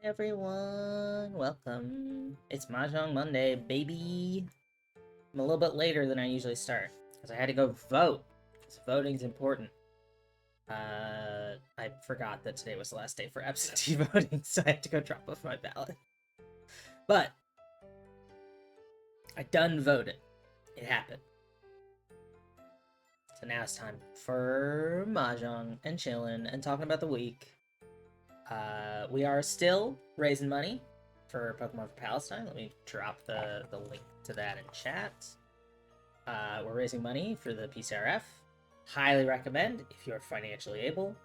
Everyone, welcome. It's Mahjong Monday, baby. I'm a little bit later than I usually start because I had to go vote. Because voting's important. I forgot that today was the last day for absentee voting, so I had to go drop off my ballot. But I done voted. It happened. So now it's time for Mahjong and chilling and talking about the week. We are still raising money for Pokemon for Palestine. Let me drop the link to that in chat. We're raising money for the PCRF. Highly recommend, if you are financially able,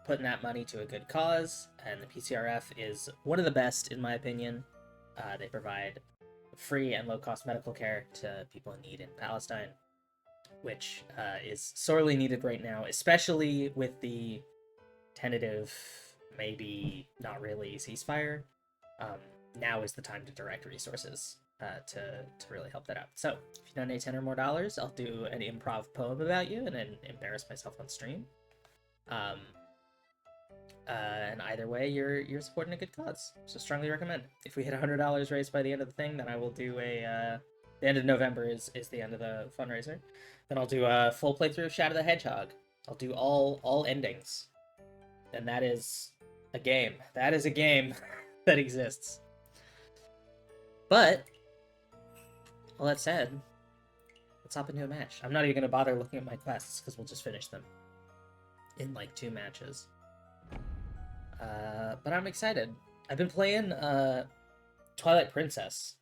putting that money to a good cause. And the PCRF is one of the best, in my opinion. They provide free and low-cost medical care to people in need in Palestine, which is sorely needed right now, especially with the tentative, maybe not really, ceasefire. Now is the time to direct resources to really help that out. So if you donate $10 or more, I'll do an improv poem about you and then embarrass myself on stream. And either way, you're supporting a good cause. So strongly recommend. If we hit $100 raised by the end of the thing, then I will do a. The end of November is the end of the fundraiser. Then I'll do a full playthrough of Shadow the Hedgehog. I'll do all endings. And that is a game. That is a game that exists. But all that said, let's hop into a match. I'm not even gonna bother looking at my quests because we'll just finish them in like 2 matches. But I'm excited. I've been playing Twilight Princess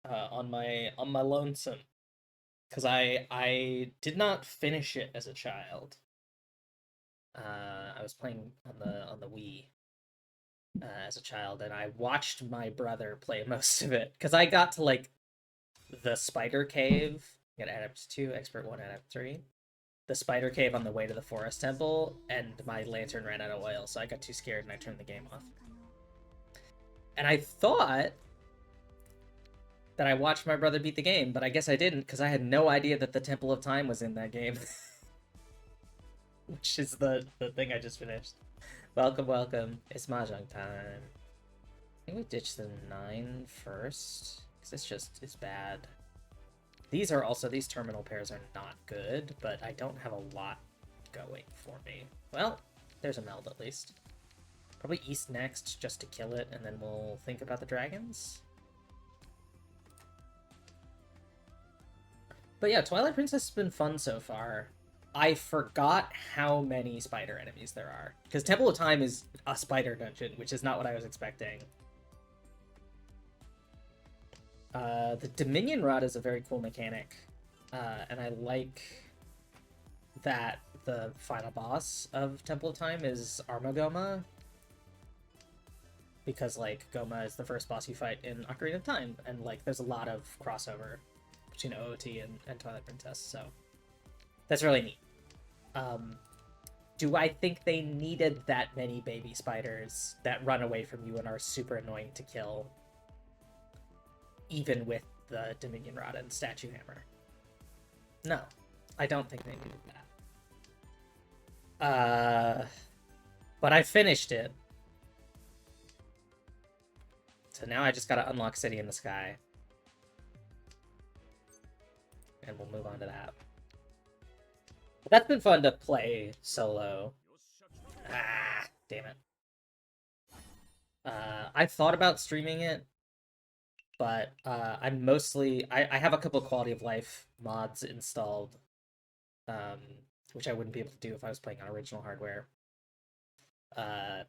on my lonesome because I did not finish it as a child. I was playing on the Wii as a child, and I watched my brother play most of it because I got to like the spider cave. Got Adept 2, Expert 1, Adept 3. The spider cave on the way to the forest temple, and my lantern ran out of oil, so I got too scared and I turned the game off. And I thought that I watched my brother beat the game, but I guess I didn't because I had no idea that the Temple of Time was in that game. Which is the thing I just finished. Welcome. It's Mahjong time. I think we ditch the 9 first, because it's bad. These terminal pairs are not good, but I don't have a lot going for me. Well, there's a meld at least. Probably East next, just to kill it, and then we'll think about the dragons. But yeah, Twilight Princess has been fun so far. I forgot how many spider enemies there are. Because Temple of Time is a spider dungeon, which is not what I was expecting. The Dominion Rod is a very cool mechanic. And I like that the final boss of Temple of Time is Armagoma. Because, like, Goma is the first boss you fight in Ocarina of Time. And, like, there's a lot of crossover between OOT and Twilight Princess, so that's really neat. Do I think they needed that many baby spiders that run away from you and are super annoying to kill, even with the Dominion Rod and Statue Hammer? No, I don't think they needed that. But I finished it. So now I just gotta unlock City in the Sky. And we'll move on to that. But that's been fun to play solo. Ah, damn it. I've thought about streaming it, but I'm mostly... I have a couple quality of life mods installed, which I wouldn't be able to do if I was playing on original hardware.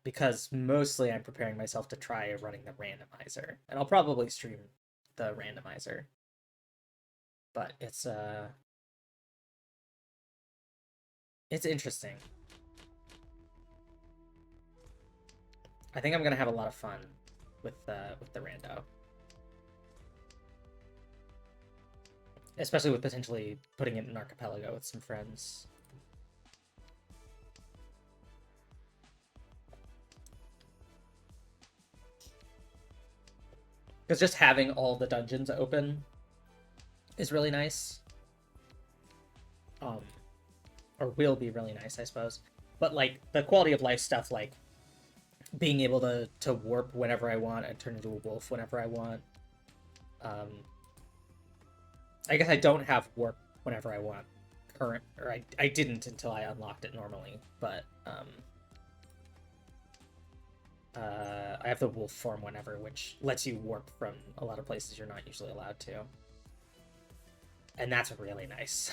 Because mostly I'm preparing myself to try running the randomizer. And I'll probably stream the randomizer. But it's interesting. I think I'm gonna have a lot of fun with the rando, especially with potentially putting it in Archipelago with some friends. Because just having all the dungeons open is really nice. Or will be really nice, I suppose. But, like, the quality of life stuff, like being able to warp whenever I want and turn into a wolf whenever I want. I guess I don't have warp whenever I want current, or I didn't until I unlocked it normally, but I have the wolf form whenever, which lets you warp from a lot of places you're not usually allowed to. And that's really nice.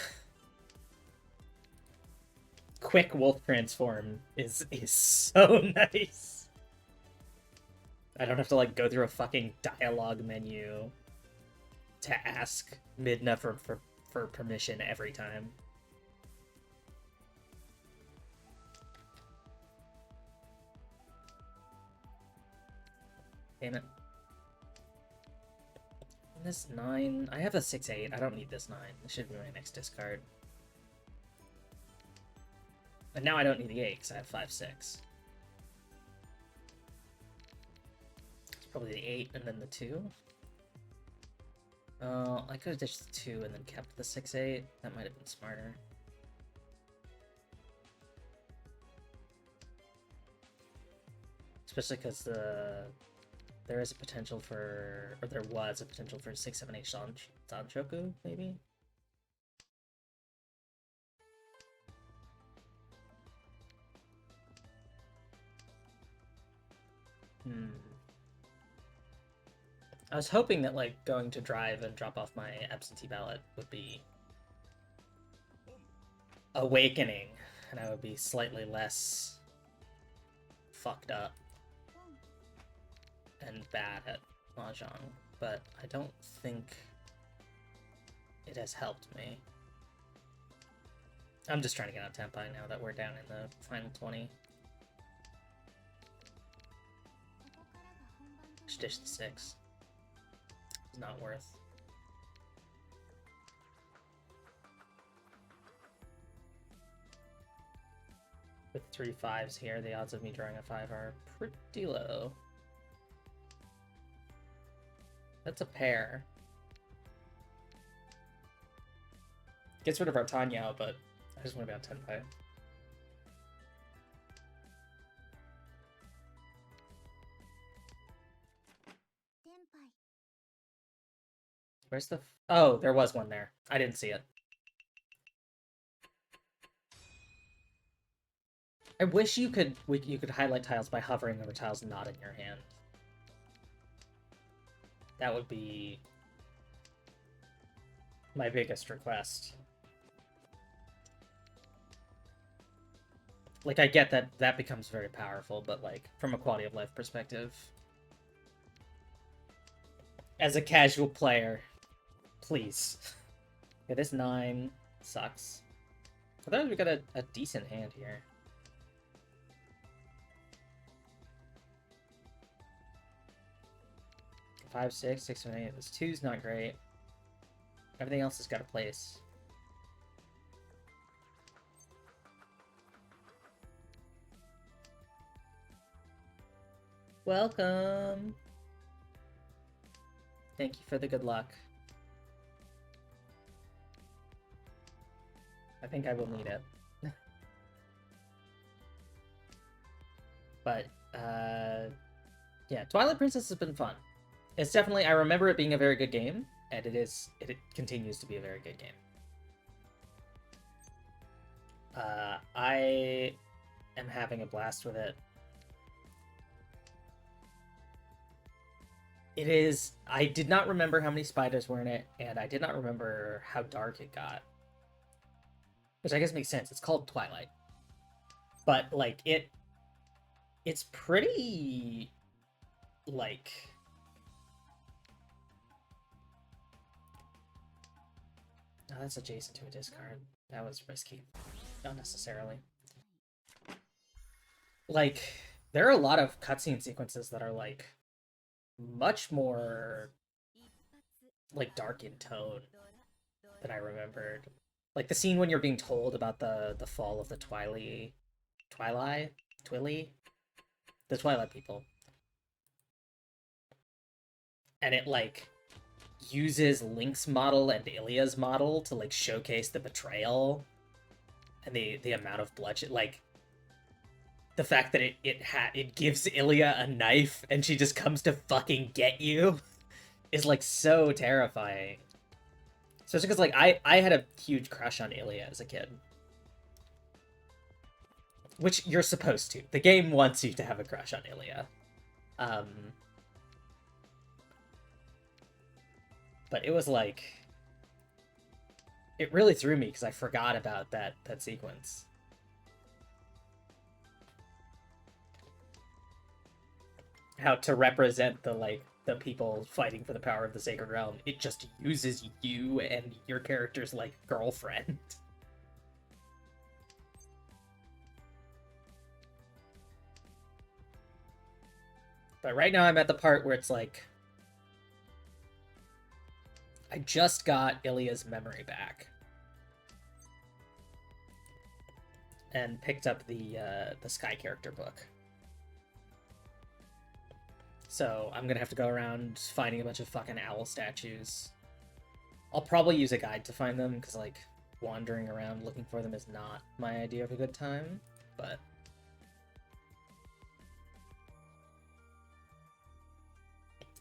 Quick wolf transform is so nice. I don't have to like go through a fucking dialogue menu to ask Midna for permission every time. Damn it. This 9... I have a 6-8. I don't need this 9. This should be my next discard. And now I don't need the 8 because I have 5-6. It's probably the 8 and then the 2. Oh, I could have ditched the 2 and then kept the 6-8. That might have been smarter. Especially because there is a potential for, or there was a potential for 6-7-8 Sanshoku, maybe? I was hoping that, like, going to drive and drop off my absentee ballot would be awakening, and I would be slightly less fucked up and bad at Mahjong, but I don't think it has helped me. I'm just trying to get on Tenpai now that we're down in the final 20. Just dish the 6. It's not worth. With 3 5s here, the odds of me drawing a 5 are pretty low. That's a pair. Gets rid of our Tanyao, but I just want to be on Tenpai. Where's the... Oh, there was one there. I didn't see it. I wish you could highlight tiles by hovering over tiles not in your hand. That would be my biggest request. Like, I get that that becomes very powerful, but, like, from a quality of life perspective, as a casual player, please. Yeah, this 9 sucks. I thought we got a decent hand here. Five, 6, 6, 7, 8. This 2's not great. Everything else has got a place. Welcome! Thank you for the good luck. I think I will need it. But, yeah, Twilight Princess has been fun. It's definitely, I remember it being a very good game, and it continues to be a very good game. I am having a blast with it. It is, I did not remember how many spiders were in it, and I did not remember how dark it got. Which I guess makes sense, it's called Twilight. But, like, it's pretty, like... Oh, that's adjacent to a discard. That was risky. Not necessarily. Like, there are a lot of cutscene sequences that are, like, much more, like, dark in tone than I remembered. Like, the scene when you're being told about the fall of the Twilight? The Twilight people. And it, like, uses Link's model and Ilya's model to, like, showcase the betrayal and the amount of bloodshed. Like, the fact that it gives Ilya a knife and she just comes to fucking get you is like so terrifying. Especially because like I had a huge crush on Ilya as a kid. Which you're supposed to. The game wants you to have a crush on Ilya. But it was like, it really threw me because I forgot about that sequence. How to represent the people fighting for the power of the Sacred Realm, it just uses you and your character's like girlfriend. But right now I'm at the part where it's like, I just got Ilya's memory back. And picked up the Sky character book. So I'm gonna have to go around finding a bunch of fucking owl statues. I'll probably use a guide to find them, because like wandering around looking for them is not my idea of a good time, but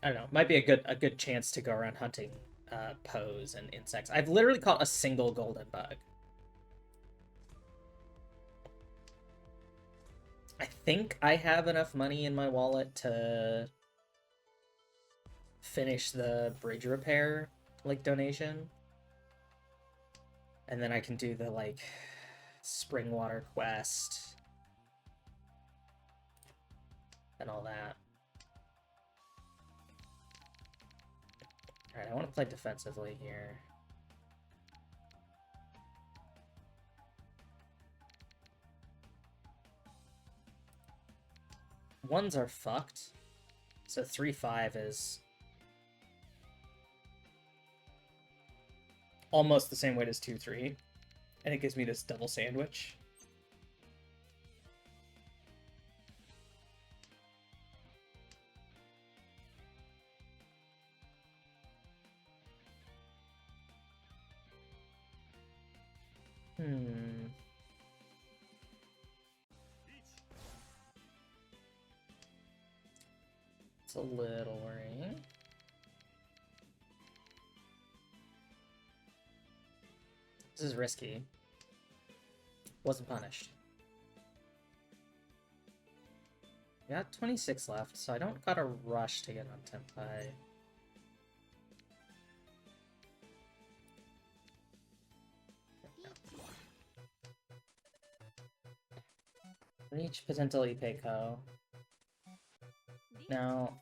I don't know, might be a good chance to go around hunting poes and insects. I've literally caught a single golden bug. I think I have enough money in my wallet to finish the bridge repair like donation, and then I can do the like spring water quest and all that. Alright, I want to play defensively here. Ones are fucked. So 3-5 is almost the same weight as 2-3. And it gives me this double sandwich. It's a little worrying. This is risky. Wasn't punished. Got 26 left, so I don't gotta rush to get on Tempai. Reach potential Ipeiko. Now,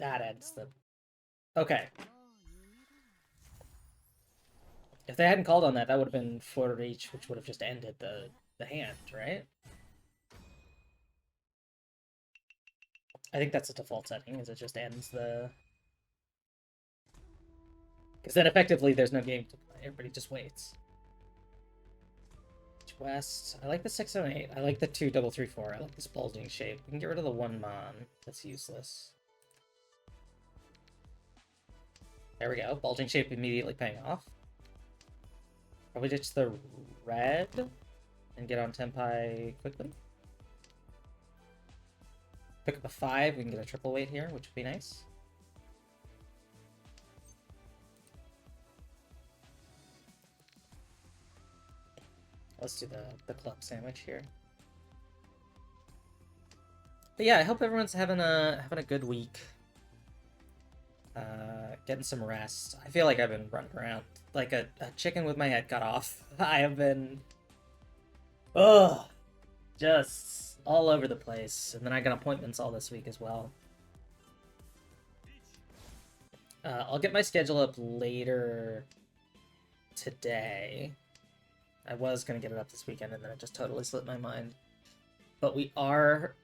that ends the... Okay. If they hadn't called on that, that would have been 4 reach, which would have just ended the hand, right? I think that's a default setting, is it just ends the... Because then effectively there's no game to play, everybody just waits. West. I like the 608. I like the 2-3-3-4. I like this bulging shape. We can get rid of the 1 mon. That's useless. There we go. Bulging shape immediately paying off. Probably ditch the red and get on Tempai quickly. Pick up a 5. We can get a triple weight here, which would be nice. Let's do the club sandwich here. But yeah, I hope everyone's having a good week. Getting some rest. I feel like I've been running around like a chicken with my head cut off. I have been, just all over the place. And then I got appointments all this week as well. I'll get my schedule up later today. I was going to get it up this weekend, and then it just totally slipped my mind. But we are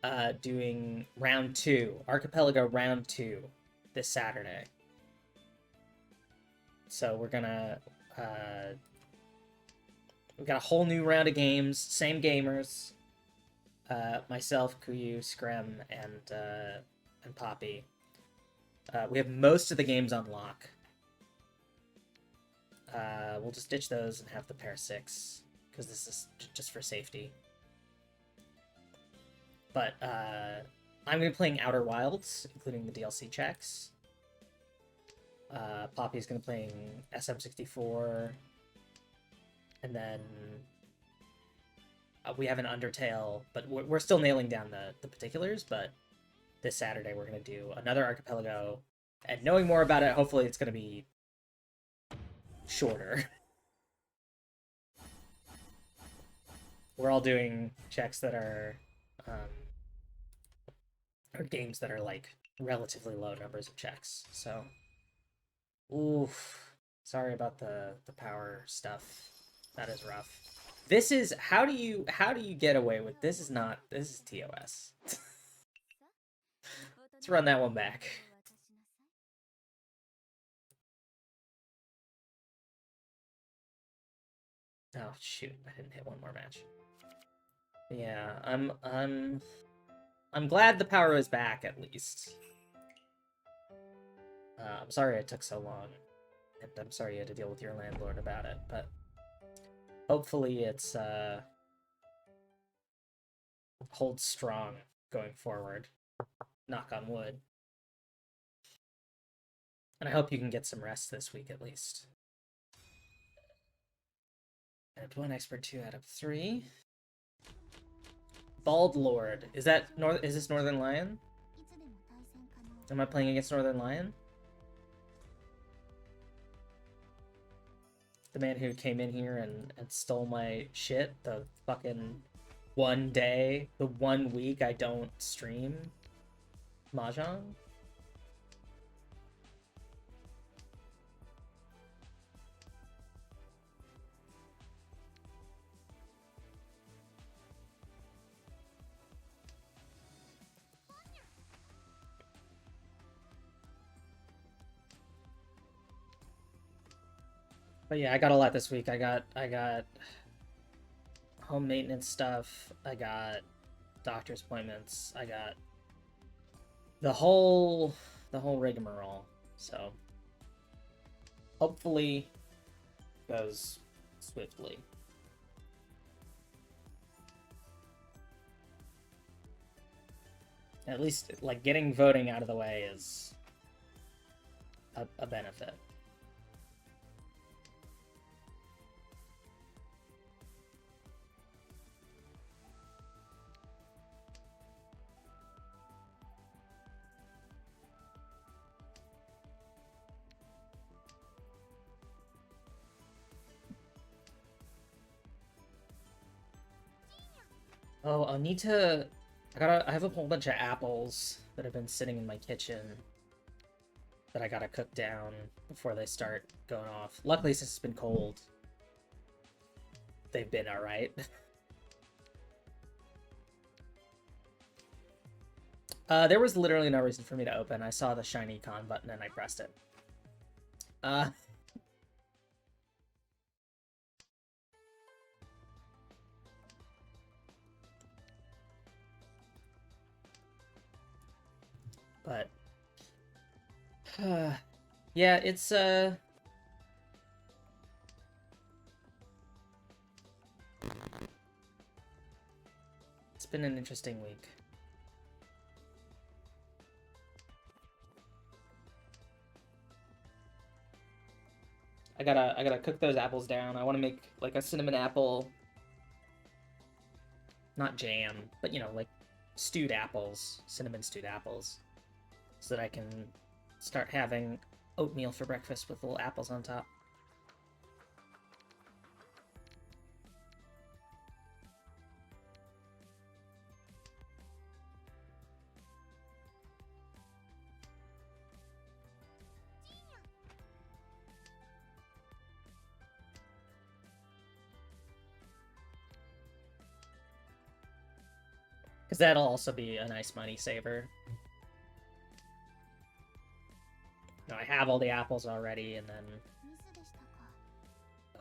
doing round 2, Archipelago round 2, this Saturday. So we're gonna... we've got a whole new round of games, same gamers. Myself, Kuyu, Screm, and Poppy. We have most of the games on lock. We'll just ditch those and have the pair 6, because this is just for safety. But I'm going to be playing Outer Wilds, including the DLC checks. Poppy's going to be playing SM64. And then we have an Undertale, but we're still nailing down the particulars. But this Saturday we're going to do another Archipelago. And knowing more about it, hopefully it's going to be shorter. We're all doing checks that are or games that are like relatively low numbers of checks. So, oof. Sorry about the power stuff. That is rough. This is how do you get away with this? Is not this is TOS. Let's run that one back. Oh shoot! I didn't hit one more match. Yeah, I'm glad the power is back at least. I'm sorry it took so long, and I'm sorry you had to deal with your landlord about it, but hopefully it's holds strong going forward. Knock on wood. And I hope you can get some rest this week at least. And 1 expert 2 out of 3. Bald Lord. Is this Northern Lion? Am I playing against Northern Lion? The man who came in here and stole my shit the fucking one day, the 1 week I don't stream Mahjong? But yeah, I got a lot this week. I got home maintenance stuff. I got doctor's appointments. I got the whole rigmarole. So hopefully goes swiftly. At least like getting voting out of the way is a benefit. Oh, I'll need to... I have a whole bunch of apples that have been sitting in my kitchen that I gotta cook down before they start going off. Luckily, since it's been cold, they've been alright. There was literally no reason for me to open. I saw the shiny con button and I pressed it. But yeah, it's been an interesting week. I gotta cook those apples down. I want to make like a cinnamon apple, not jam, but you know, like stewed apples, cinnamon stewed apples, so that I can start having oatmeal for breakfast with little apples on top. Because that'll also be a nice money saver. No, I have all the apples already, and then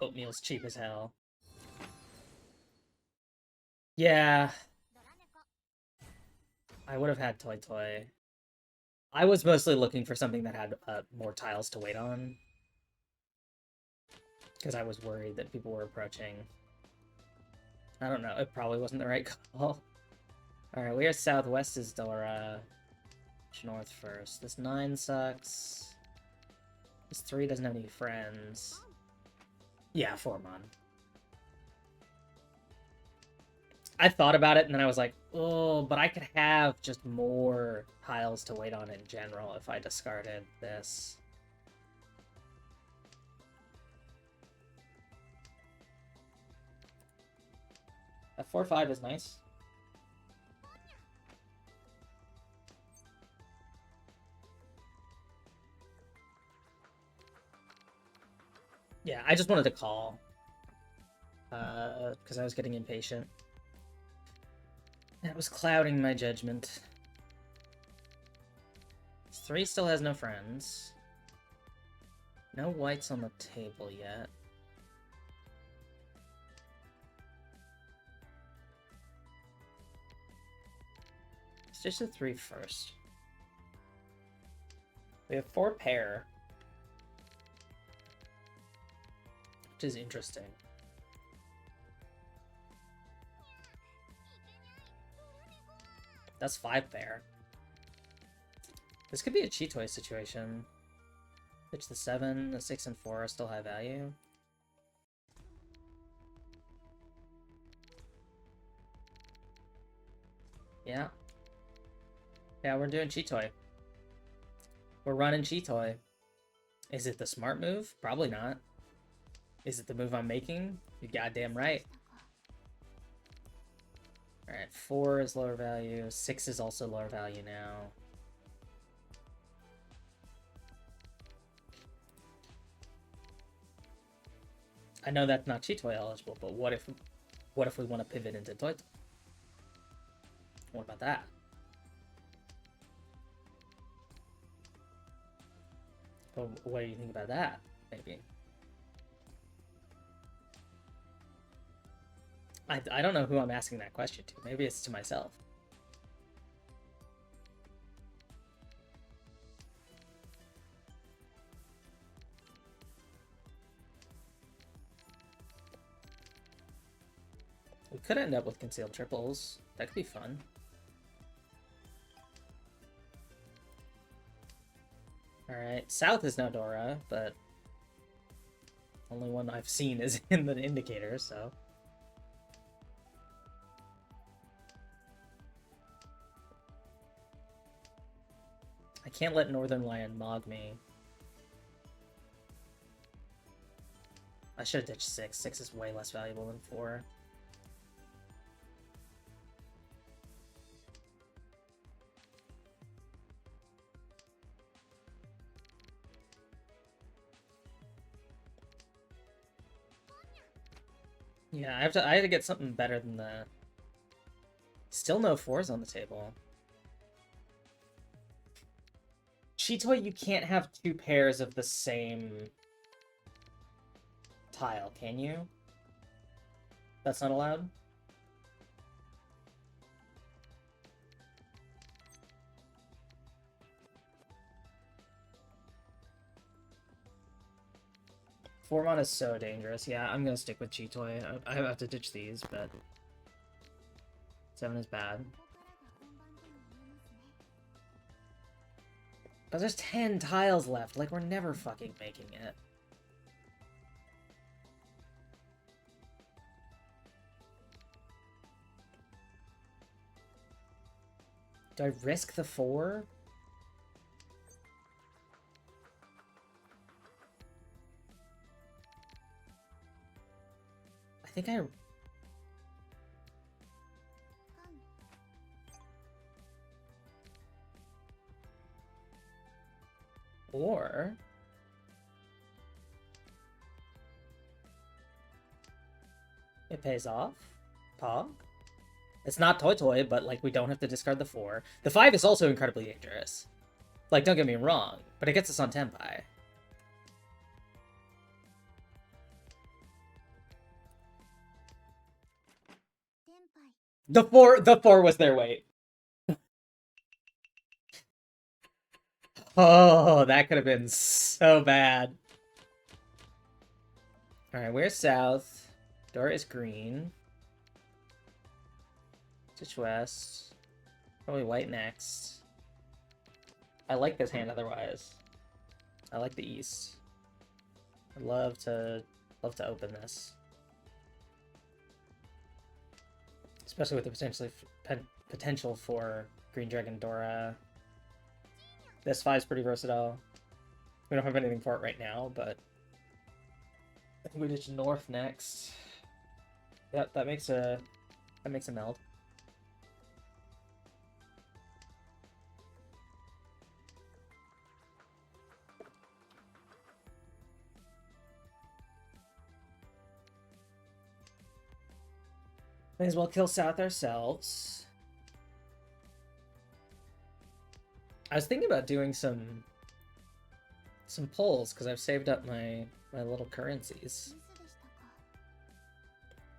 oatmeal's cheap as hell. Yeah. I would have had Toy Toy. I was mostly looking for something that had more tiles to wait on. Because I was worried that people were approaching. I don't know, it probably wasn't the right call. Alright, where's southwest is Dora? North first. This 9 sucks. This 3 doesn't have any friends. Yeah, Formon. I thought about it, and then I was like, oh, but I could have just more tiles to wait on in general if I discarded this. That 4-5 is nice. Yeah, I just wanted to call. Because I was getting impatient. That was clouding my judgment. 3 still has no friends. No whites on the table yet. Let's just do 3 first. We have 4 pair. Which is interesting. That's 5 pair. This could be a cheat toy situation. Pitch the 7, the 6 and 4 are still high value. Yeah. Yeah, we're doing cheat toy. We're running cheat toy. Is it the smart move? Probably not. Is it the move I'm making? You're goddamn right. Alright, 4 is lower value. 6 is also lower value now. I know that's not cheat toy eligible, but what if we want to pivot into toy? What about that? Well, what do you think about that? Maybe. I don't know who I'm asking that question to. Maybe it's to myself. We could end up with concealed triples. That could be fun. Alright, south is now Dora, but only one I've seen is in the indicator, so... I can't let Northern Lion mog me. I should have ditched 6. 6 is way less valuable than 4. Yeah, I have to get something better than the... Still no 4s on the table. Cheat toy, you can't have 2 pairs of the same tile, can you? That's not allowed? Formon is so dangerous. Yeah, I'm gonna stick with cheat toy. I have to ditch these, but 7 is bad. But there's 10 tiles left. Like, we're never fucking making it. Do I risk the 4? I think I... Or... It pays off. Pog. It's not Toy Toy, but, like, we don't have to discard the 4. The 5 is also incredibly dangerous. Like, don't get me wrong, but it gets us on Tenpai. The 4 was their weight. Oh, that could have been so bad. Alright, where's south? Dora is green. Ditch west. Probably white next. I like this hand otherwise. I like the east. I'd love to open this. Especially with the potential for Green Dragon Dora. This 5's pretty versatile. We don't have anything for it right now, but I think we ditch north next. Yep, that makes a meld. May as well kill south ourselves. I was thinking about doing some pulls because I've saved up my little currencies.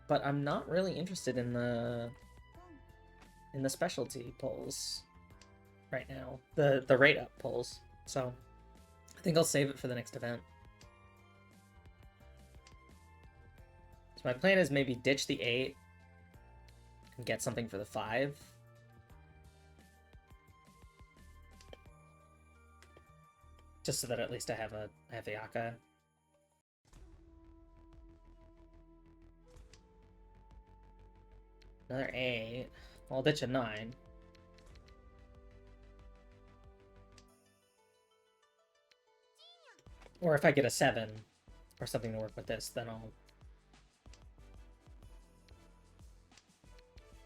But I'm not really interested in the specialty pulls right now. The rate up pulls. So I think I'll save it for the next event. So my plan is maybe ditch the 8 and get something for the 5. Just so that at least I have the Aka. Another 8. Well, I'll ditch a 9. Or if I get a 7 or something to work with this, then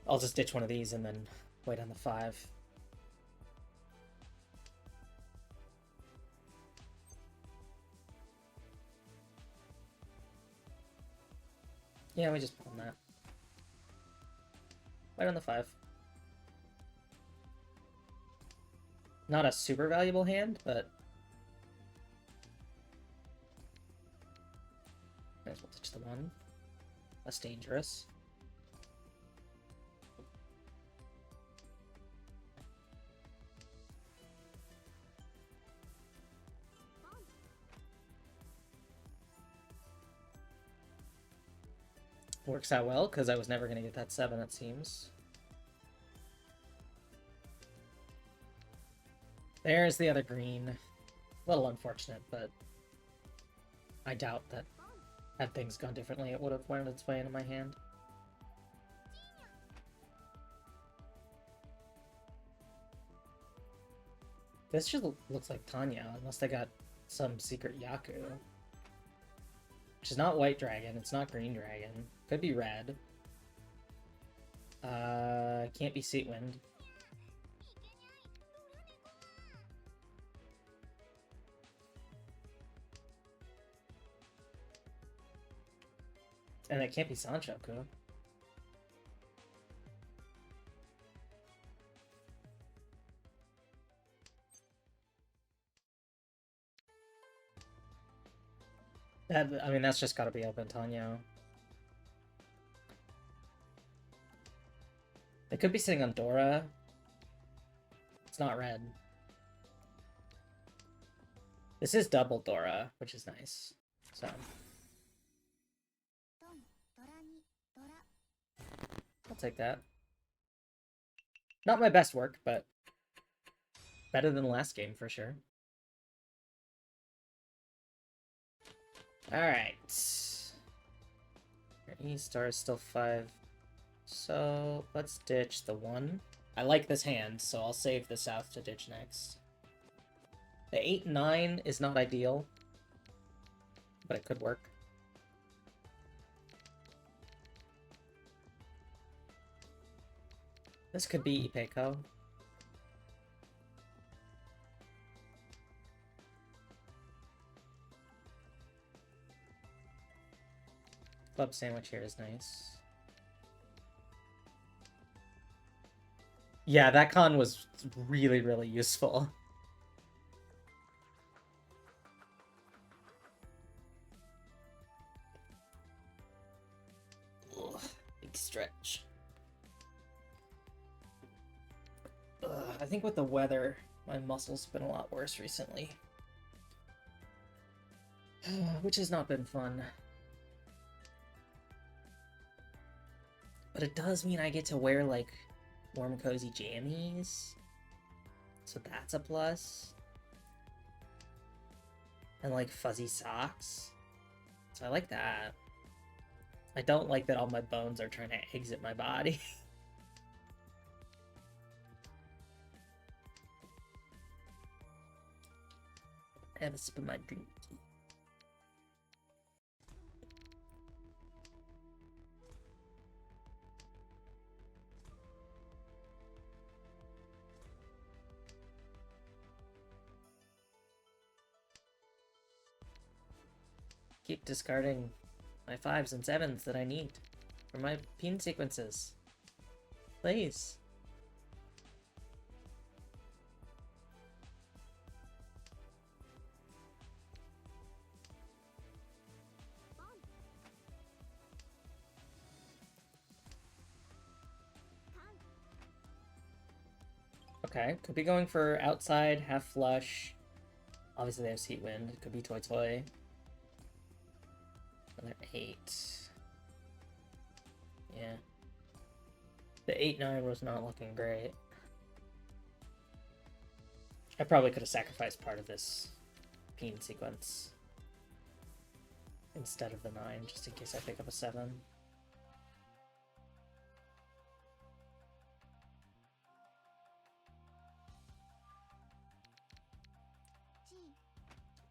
I'll just ditch one of these and then wait on the 5. Yeah, we just pawn that. Wait on the 5. Not a super valuable hand, but might as well ditch the 1. Less dangerous. Works out well, because I was never going to get that 7, it seems. There's the other green. A little unfortunate, but I doubt that had things gone differently, it would have wound its way into my hand. This just looks like Tanya, unless they got some secret Yaku. Which is not white dragon, it's not green dragon. Could be red. Can't be Seatwind. And it can't be Sanchoku. I mean, that's just gotta be open Tanyo. They could be sitting on Dora. It's not red. This is double Dora, which is nice. So I'll take that. Not my best work, but better than the last game for sure. Alright. Our E-star is still 5. So let's ditch the 1. I like this hand, so I'll save the south to ditch next. The 8-9 is not ideal, but it could work. This could be Ipeco. Club sandwich here is nice. Yeah, that con was really, really useful. Ugh, big stretch. I think with the weather, my muscles have been a lot worse recently. Which has not been fun. But it does mean I get to wear, like, warm cozy jammies. So that's a plus. And like fuzzy socks. So I like that. I don't like that all my bones are trying to exit my body. I have a sip of my drink. Keep discarding my 5s and 7s that I need for my peen sequences. Please. Okay, could be going for outside, half flush. Obviously they have Seat Wind. It could be Toy Toy. Another 8. Yeah. The 8-9 was not looking great. I probably could have sacrificed part of this peen sequence instead of the 9, just in case I pick up a 7.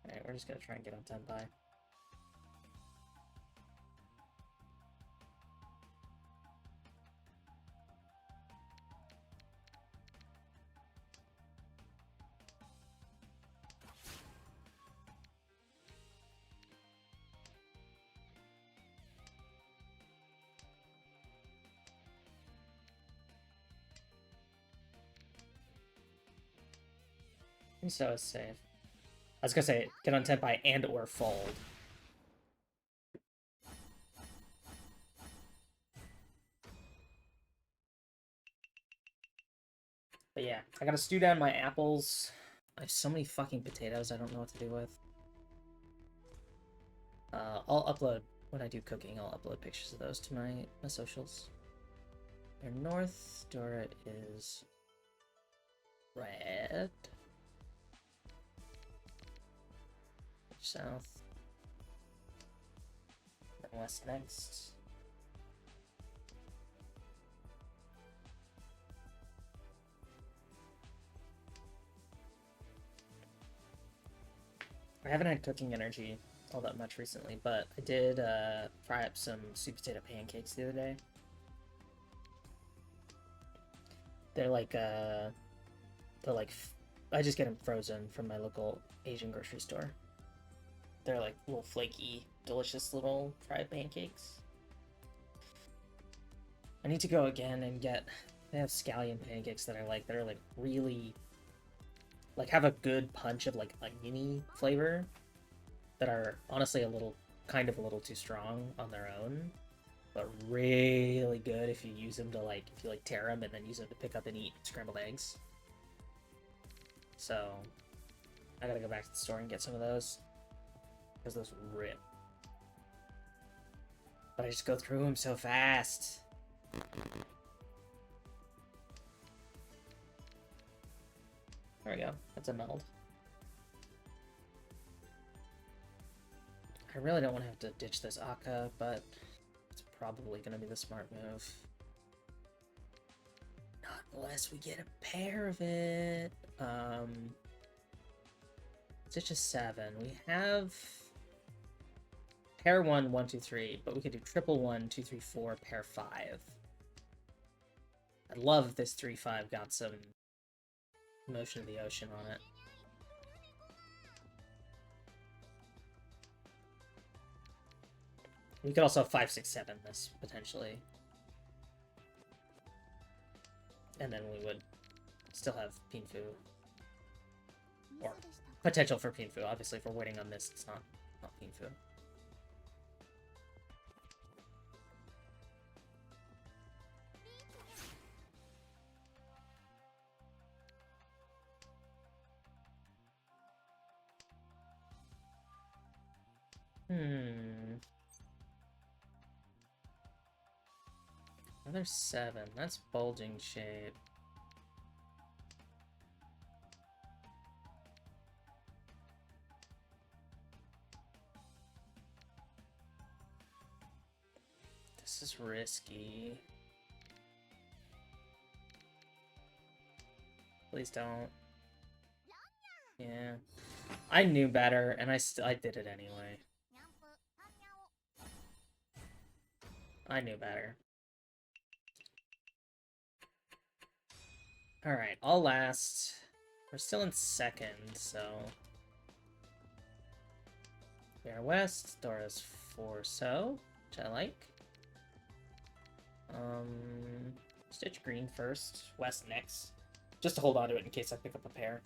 Alright, we're just gonna try and get on Tenpai. So it's safe. I was gonna say, get on Tenpai and or fold. But yeah, I gotta stew down my apples. I have so many fucking potatoes I don't know what to do with. I'll upload, when I do cooking, I'll upload pictures of those to my socials. Their north, Dora is red. South. Then west next. I haven't had cooking energy all that much recently, but I did fry up some sweet potato pancakes the other day. They're like, I just get them frozen from my local Asian grocery store. They're like little flaky, delicious little fried pancakes. I need to go again and get, they have scallion pancakes that are like really, like have a good punch of like oniony flavor that are honestly kind of a little too strong on their own, but really good if you use them to if you tear them and then use them to pick up and eat scrambled eggs. So I gotta go back to the store and get some of those because those rip. But I just go through them so fast. There we go. That's a meld. I really don't want to have to ditch this Akka, but it's probably going to be the smart move. Not unless we get a pair of it. It's just 7. We have pair 1, 1, 2, 3, but we could do triple 1, 2, 3, 4, pair 5. I love if this 3-5 got some motion of the ocean on it. We could also have 5, 6, 7 this, potentially. And then we would still have Pinfu. Or potential for Pinfu. Obviously, if we're waiting on this, it's not Pinfu. I Another 7. That's bulging shape. This is risky. Please don't. Yeah. I knew better, and I did it anyway. I knew better. Alright, I'll last. We're still in second, so... We are west, Dora's 4 so, which I like. Stitch green first, west next. Just to hold on to it in case I pick up a pair.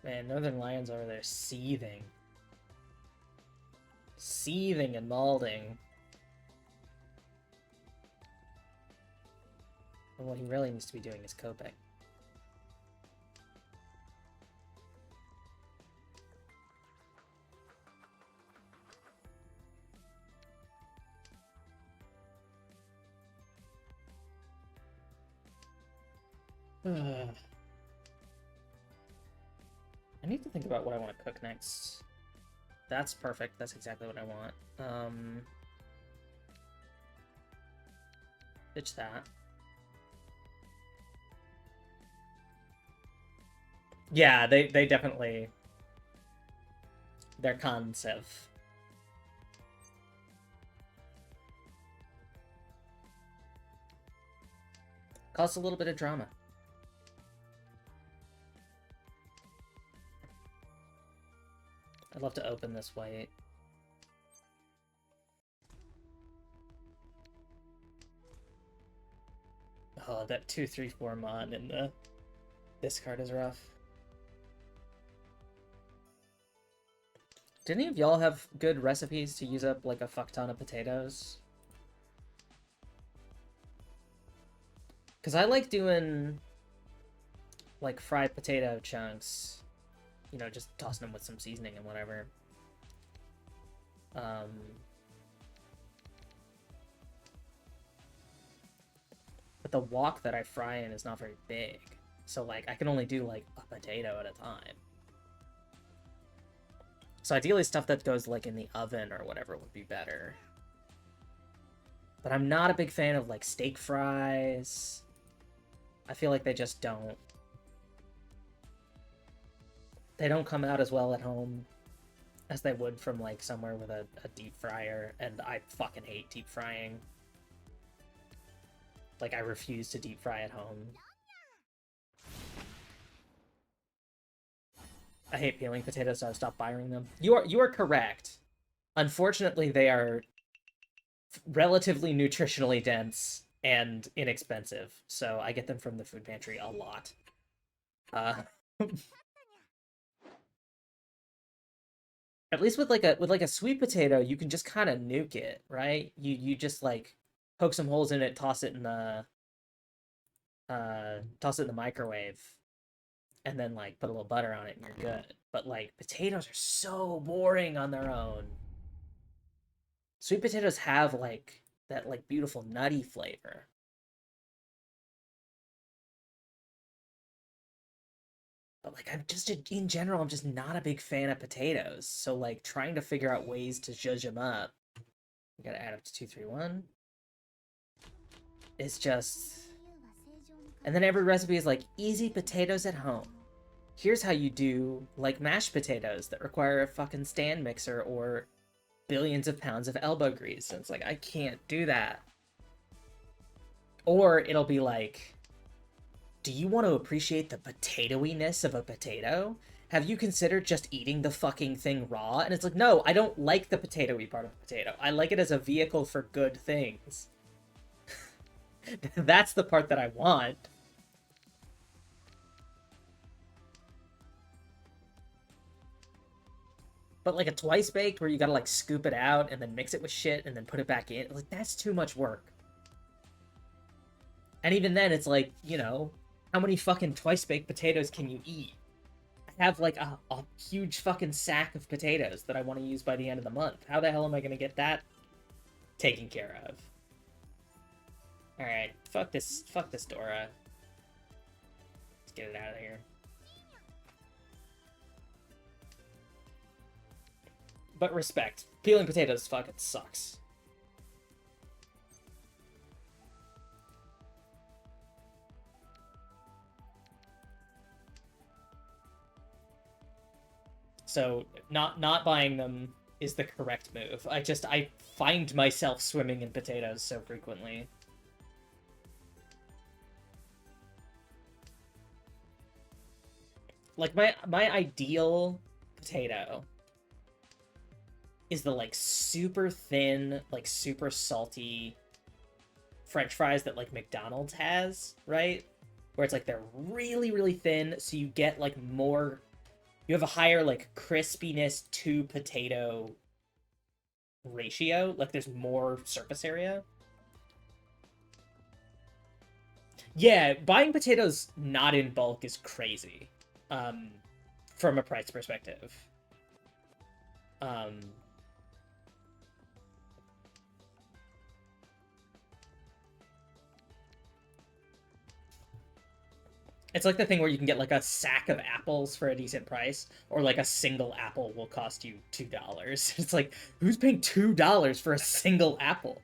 Man, Northern Lions over there seething. Seething and malding. And what he really needs to be doing is coping. I need to think about what I want to cook next. That's perfect. That's exactly what I want. Ditch that. Yeah, they definitely... They're concept. Cause a little bit of drama. I'd love to open this white. Oh, that 2/3/4 mon in the discard is rough. Did any of y'all have good recipes to use up like a fuck ton of potatoes? Because I like doing like fried potato chunks. You know, just tossing them with some seasoning and whatever. But the wok that I fry in is not very big. So, like, I can only do, like, a potato at a time. So ideally stuff that goes, like, in the oven or whatever would be better. But I'm not a big fan of, like, steak fries. I feel like they just don't. They don't come out as well at home as they would from, like, somewhere with a deep fryer, and I fucking hate deep frying. Like, I refuse to deep fry at home. I hate peeling potatoes, so I've stopped buying them. You are correct. Unfortunately, they are relatively nutritionally dense and inexpensive, so I get them from the food pantry a lot. At least with like a sweet potato, you can just kind of nuke it, right? You just like poke some holes in it, toss it in the microwave, and then like put a little butter on it, and you're good. But like potatoes are so boring on their own. Sweet potatoes have like that like beautiful nutty flavor. But like I'm just in general, I'm just not a big fan of potatoes. So like trying to figure out ways to zhuzh them up. We gotta add up to 231. It's just, and then every recipe is like easy potatoes at home. Here's how you do like mashed potatoes that require a fucking stand mixer or billions of pounds of elbow grease. And it's like I can't do that. Or it'll be like, do you want to appreciate the potatoiness of a potato? Have you considered just eating the fucking thing raw? And it's like, no, I don't like the potatoy part of a potato. I like it as a vehicle for good things. That's the part that I want. But like a twice baked where you gotta like scoop it out and then mix it with shit and then put it back in, like that's too much work. And even then it's like, you know, how many fucking twice baked potatoes can you eat? have like a huge fucking sack of potatoes that I want to use by the end of the month. How the hell am I gonna get that taken care of? Alright, fuck this Dora. Let's get it out of here. But respect. Peeling potatoes fucking sucks. So not buying them is the correct move. I find myself swimming in potatoes so frequently. Like my ideal potato is the like super thin, like super salty French fries that like McDonald's has, right? Where it's like they're really, really thin, so you get like more, you have a higher like crispiness to potato ratio. Like there's more surface area. Yeah, buying potatoes not in bulk is crazy, from a price perspective. Um, It's like the thing where you can get like a sack of apples for a decent price, or like a single apple will cost you $2. It's like, who's paying $2 for a single apple?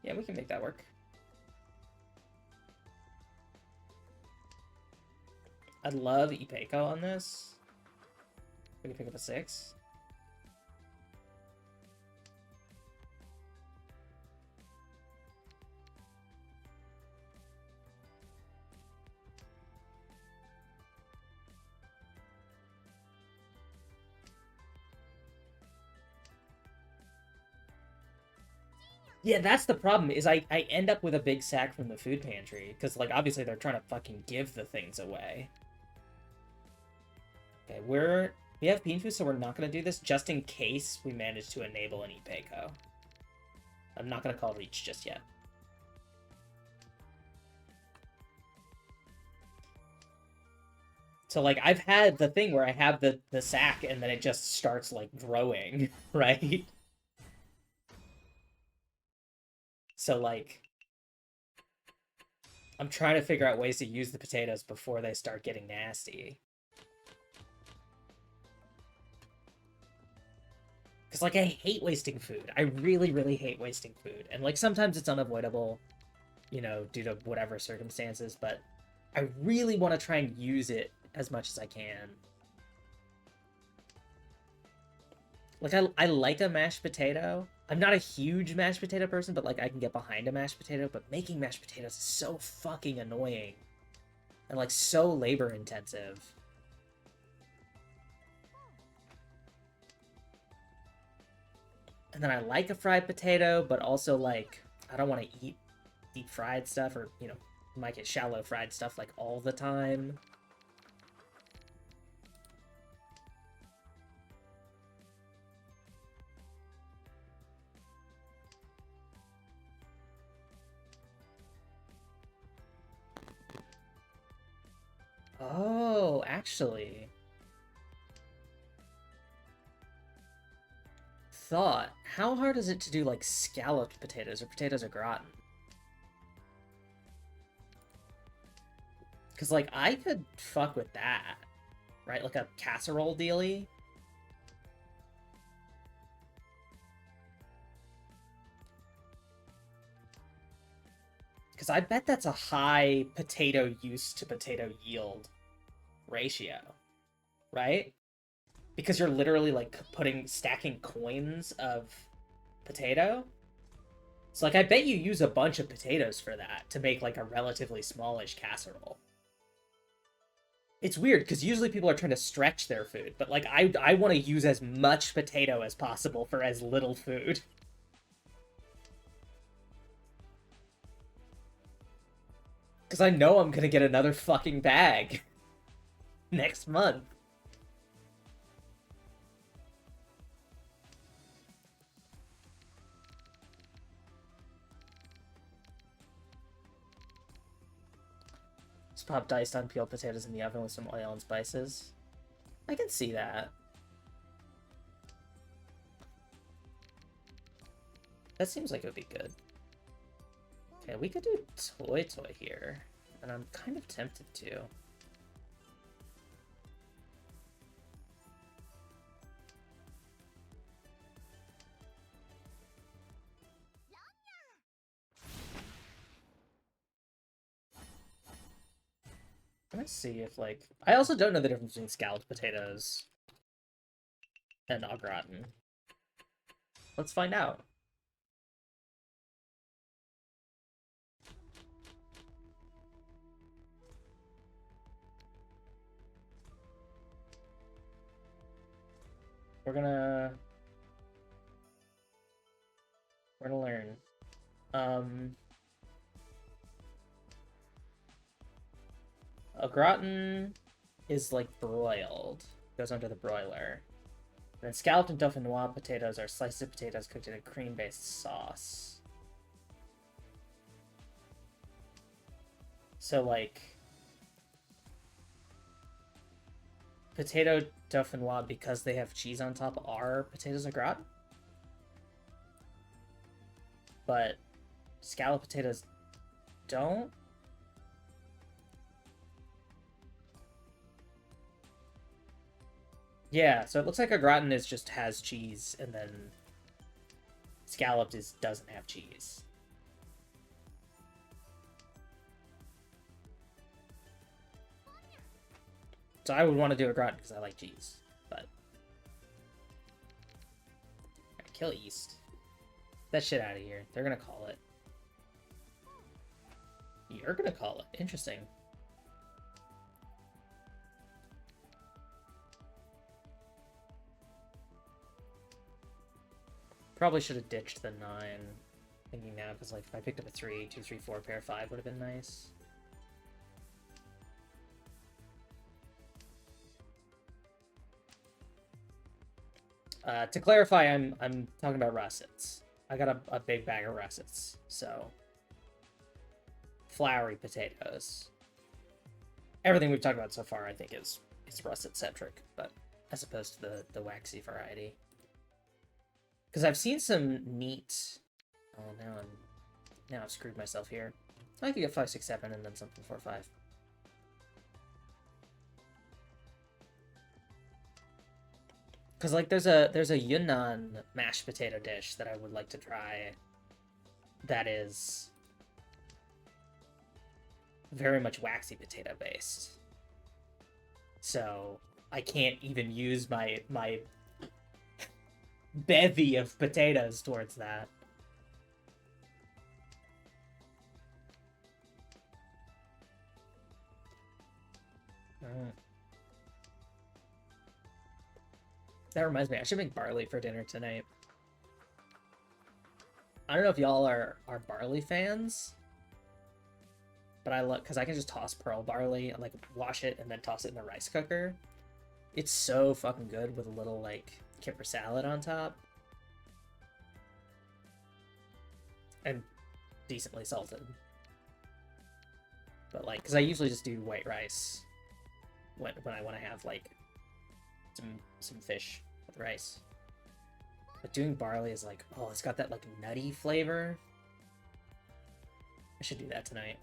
Yeah, we can make that work. I'd love Ipeco on this. We can pick up a 6. Yeah, that's the problem, is I end up with a big sack from the food pantry, because, like, obviously they're trying to fucking give the things away. Okay, we have Bean Food, so we're not going to do this, just in case we manage to enable an Ipeco. I'm not going to call Reach just yet. So, like, I've had the thing where I have the sack, and then it just starts, like, growing, right? So, like, I'm trying to figure out ways to use the potatoes before they start getting nasty. Because, like, I hate wasting food. I really, really hate wasting food. And, like, sometimes it's unavoidable, you know, due to whatever circumstances, but I really want to try and use it as much as I can. Like, I like a mashed potato. I'm not a huge mashed potato person, but, like, I can get behind a mashed potato, but making mashed potatoes is so fucking annoying. And, like, so labor-intensive. And then I like a fried potato, but also, like, I don't want to eat deep fried stuff, or, you know, might get shallow fried stuff, like, all the time. Oh, actually. Thought. How hard is it to do, like, scalloped potatoes or potatoes au gratin? Because, like, I could fuck with that. Right? Like a casserole dealy. Because I bet that's a high potato use to potato yield ratio. Right? Because you're literally, like, stacking coins of potato. So, like, I bet you use a bunch of potatoes for that to make, like, a relatively smallish casserole. It's weird, because usually people are trying to stretch their food, but, like, I want to use as much potato as possible for as little food. Because I know I'm gonna get another fucking bag next month. Just pop diced unpeeled potatoes in the oven with some oil and spices. I can see that. That seems like it would be good. Okay, we could do toy here. And I'm kind of tempted to. Let's see if, like... I also don't know the difference between scalloped potatoes and au gratin. Let's find out. We're gonna learn. Au gratin is like broiled. Goes under the broiler. And then scalloped and dauphinoise potatoes are sliced of potatoes cooked in a cream-based sauce. So, like... potato dauphinoise, because they have cheese on top, are potatoes au gratin. But scalloped potatoes don't. Yeah, so it looks like au gratin is just has cheese, and then scalloped doesn't have cheese. So I would want to do au gratin because I like cheese, but... Kill East. That shit out of here. They're gonna call it. You're gonna call it. Interesting. Probably should have ditched the 9. Thinking now, because like if I picked up a 3, 2, 3, 4, pair 5 would have been nice. To clarify, I'm talking about russets. I got a big bag of russets, so floury potatoes. Everything we've talked about so far, I think, is russet centric, but as opposed to the waxy variety. Because I've seen some neat. Oh, now I've screwed myself here. I could get 5, 6, 7, and then something 4, 5. Because, like, there's a Yunnan mashed potato dish that I would like to try that is very much waxy potato based. So I can't even use my bevy of potatoes towards that. That reminds me, I should make barley for dinner tonight. I don't know if y'all are barley fans, but I love, because I can just toss pearl barley and like wash it and then toss it in the rice cooker. It's so fucking good with a little like kipper salad on top. And decently salted. But like, because I usually just do white rice when I want to have like some fish with rice. But doing barley is like, oh, it's got that like nutty flavor. I should do that tonight.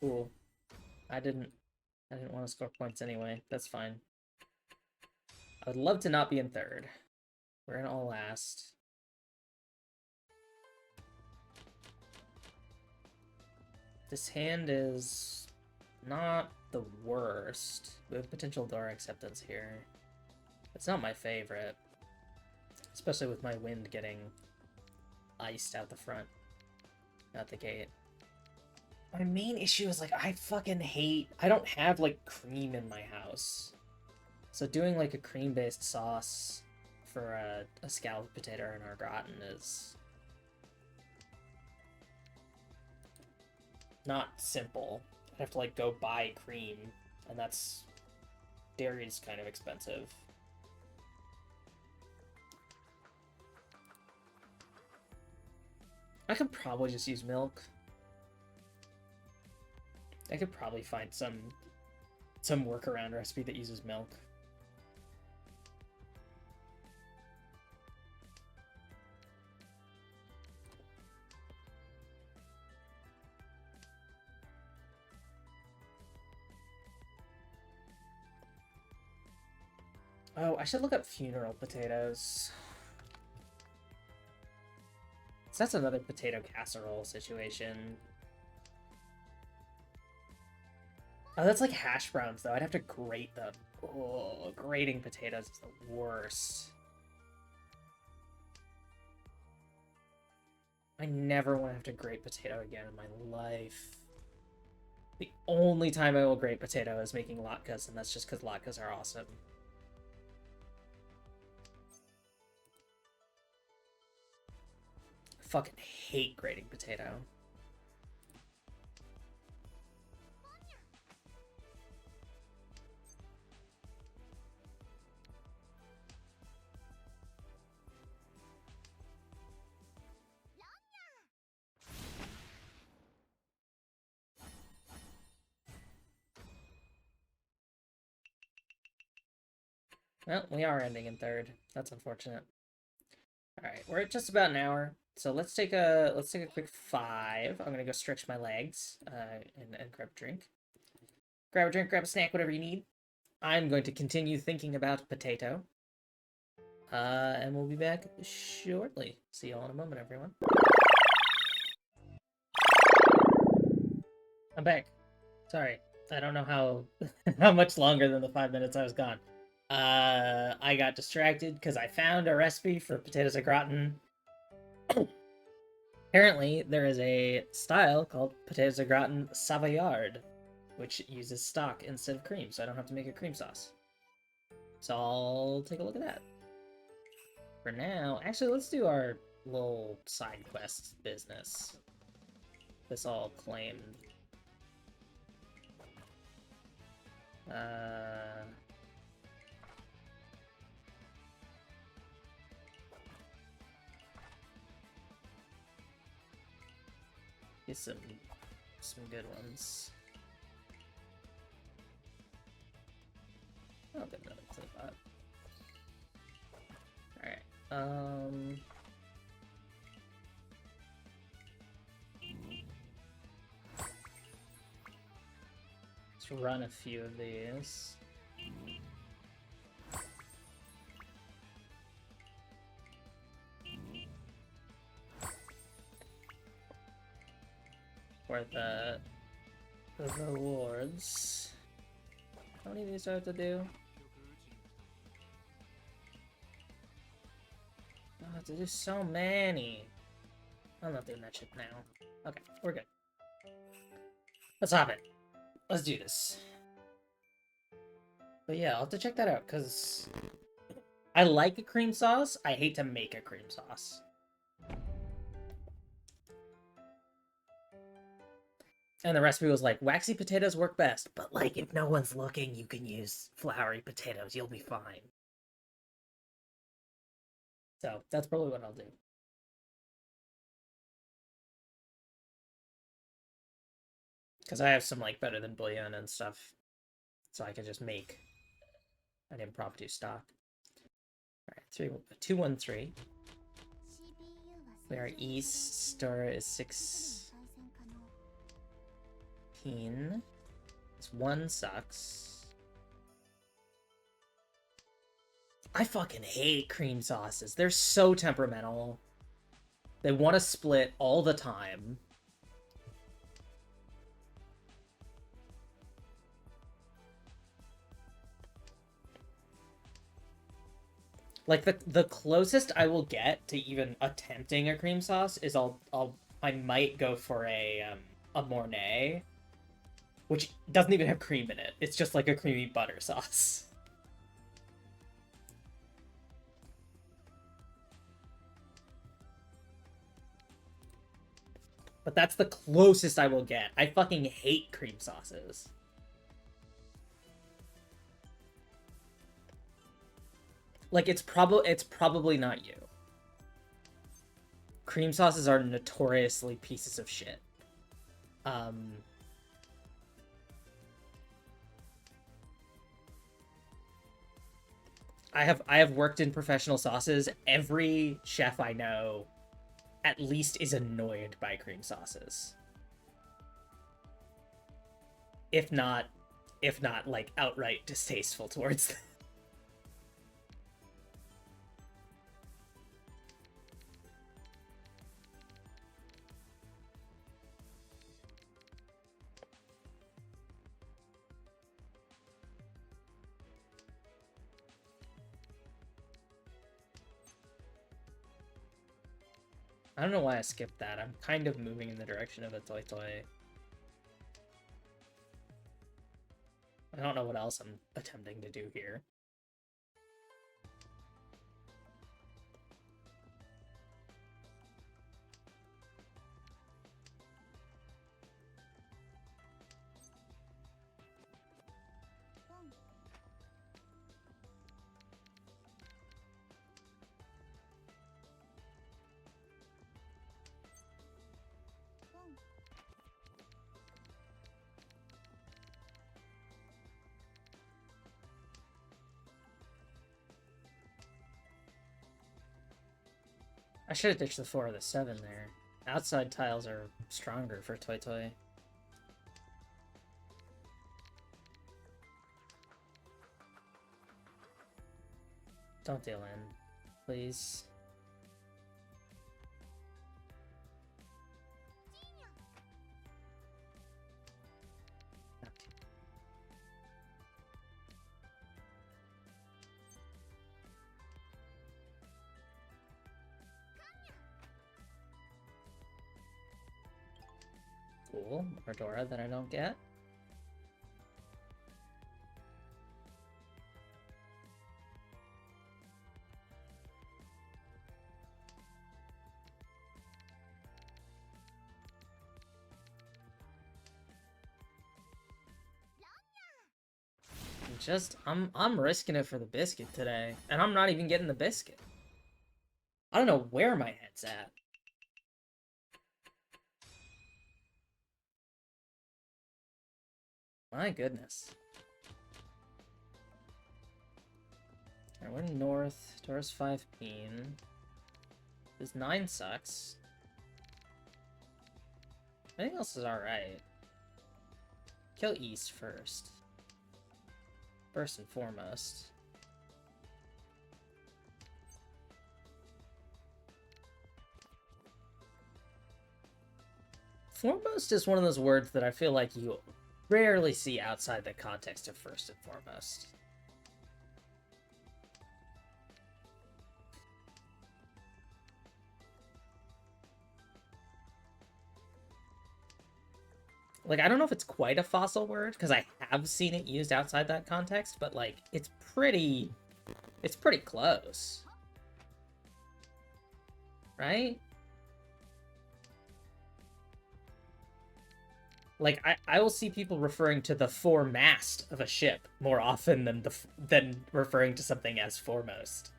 Cool. I didn't want to score points anyway. That's fine. I would love to not be in third. We're in all last. This hand is not the worst. We have potential door acceptance here. It's not my favorite. Especially with my wind getting iced out the front. Out the gate. My main issue is, like, I fucking hate... I don't have, like, cream in my house. So doing, like, a cream-based sauce for a scalloped potato and au gratin is... not simple. I have to, like, go buy cream And that's... dairy's kind of expensive. I could probably just use milk. I could probably find some workaround recipe that uses milk. Oh, I should look up funeral potatoes. So that's another potato casserole situation. Oh, that's like hash browns, though. I'd have to grate them. Oh, grating potatoes is the worst. I never want to have to grate potato again in my life. The only time I will grate potato is making latkes, and that's just because latkes are awesome. I fucking hate grating potato. Well, we are ending in third. That's unfortunate. All right, we're at just about an hour, so let's take a quick 5. I'm gonna go stretch my legs and grab a drink. Grab a drink, grab a snack, whatever you need. I'm going to continue thinking about potato. And we'll be back shortly. See you all in a moment, everyone. I'm back. Sorry, I don't know how how much longer than the 5 minutes I was gone. I got distracted because I found a recipe for potatoes au gratin. Apparently, there is a style called potatoes au gratin Savoyard, which uses stock instead of cream, so I don't have to make a cream sauce. So I'll take a look at that. For now, actually, let's do our little side quest business. This all claimed. Get some good ones. I'll get another clip up. Alright, let's run a few of these. For the rewards. How many of these do I have to do? I have to do so many. I'm not doing that shit now. Okay, we're good. Let's hop it. Let's do this. But yeah, I'll have to check that out, because I like a cream sauce. I hate to make a cream sauce. And the recipe was like, waxy potatoes work best, but like, if no one's looking, you can use floury potatoes. You'll be fine. So that's probably what I'll do. Because I have some like better than bouillon and stuff. So I can just make an impromptu stock. Alright, 213. We are east. Star is 16. This one sucks. I fucking hate cream sauces. They're so temperamental. They want to split all the time. Like the closest I will get to even attempting a cream sauce is I might go for a Mornay, which doesn't even have cream in it. It's just like a creamy butter sauce. But that's the closest I will get. I fucking hate cream sauces. Like, it's probably not you. Cream sauces are notoriously pieces of shit. I have worked in professional sauces. Every chef I know at least is annoyed by cream sauces. If not like outright distasteful towards them. I don't know why I skipped that. I'm kind of moving in the direction of a toy toy. I don't know what else I'm attempting to do here. I should have ditched the 4 or the 7 there. Outside tiles are stronger for toy toy. Don't deal in, please. Cool. More Dora that I don't get. I'm risking it for the biscuit today, and I'm not even getting the biscuit. I don't know where my head's at. My goodness. Alright, we're north. Doors 5 peen. This 9 sucks. Everything else is alright. Kill east first. First and foremost. Foremost is one of those words that I feel like you rarely see outside the context of first and foremost. Like, I don't know if it's quite a fossil word, because I have seen it used outside that context, but, like, it's pretty close. Right? Like, I will see people referring to the foremast of a ship more often than referring to something as foremost.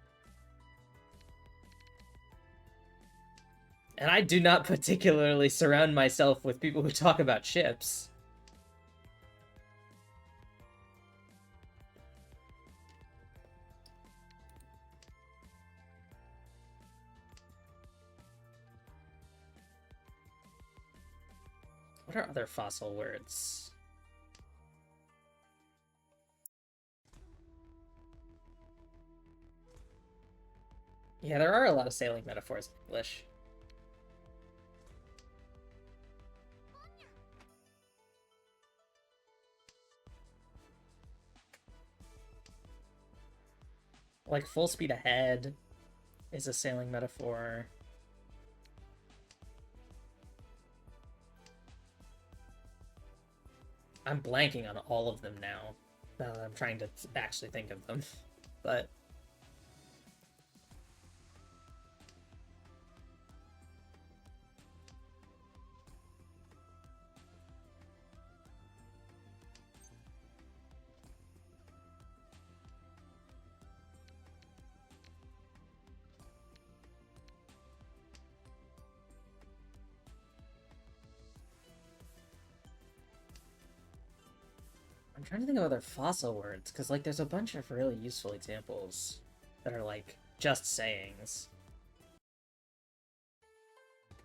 And I do not particularly surround myself with people who talk about ships. What are other fossil words? Yeah, there are a lot of sailing metaphors in English. Like, full speed ahead is a sailing metaphor. I'm blanking on all of them now that I'm trying to actually think of them. But I'm trying to think of other fossil words, because, like, there's a bunch of really useful examples that are, like, just sayings.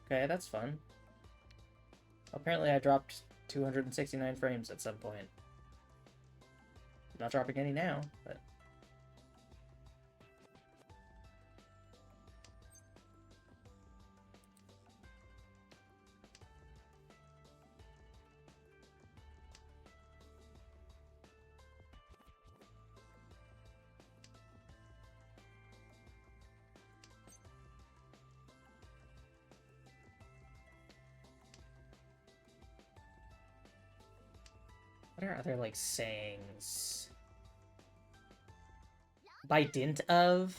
Okay, that's fun. Apparently I dropped 269 frames at some point. Not dropping any now, but... What are other, like, sayings? By dint of?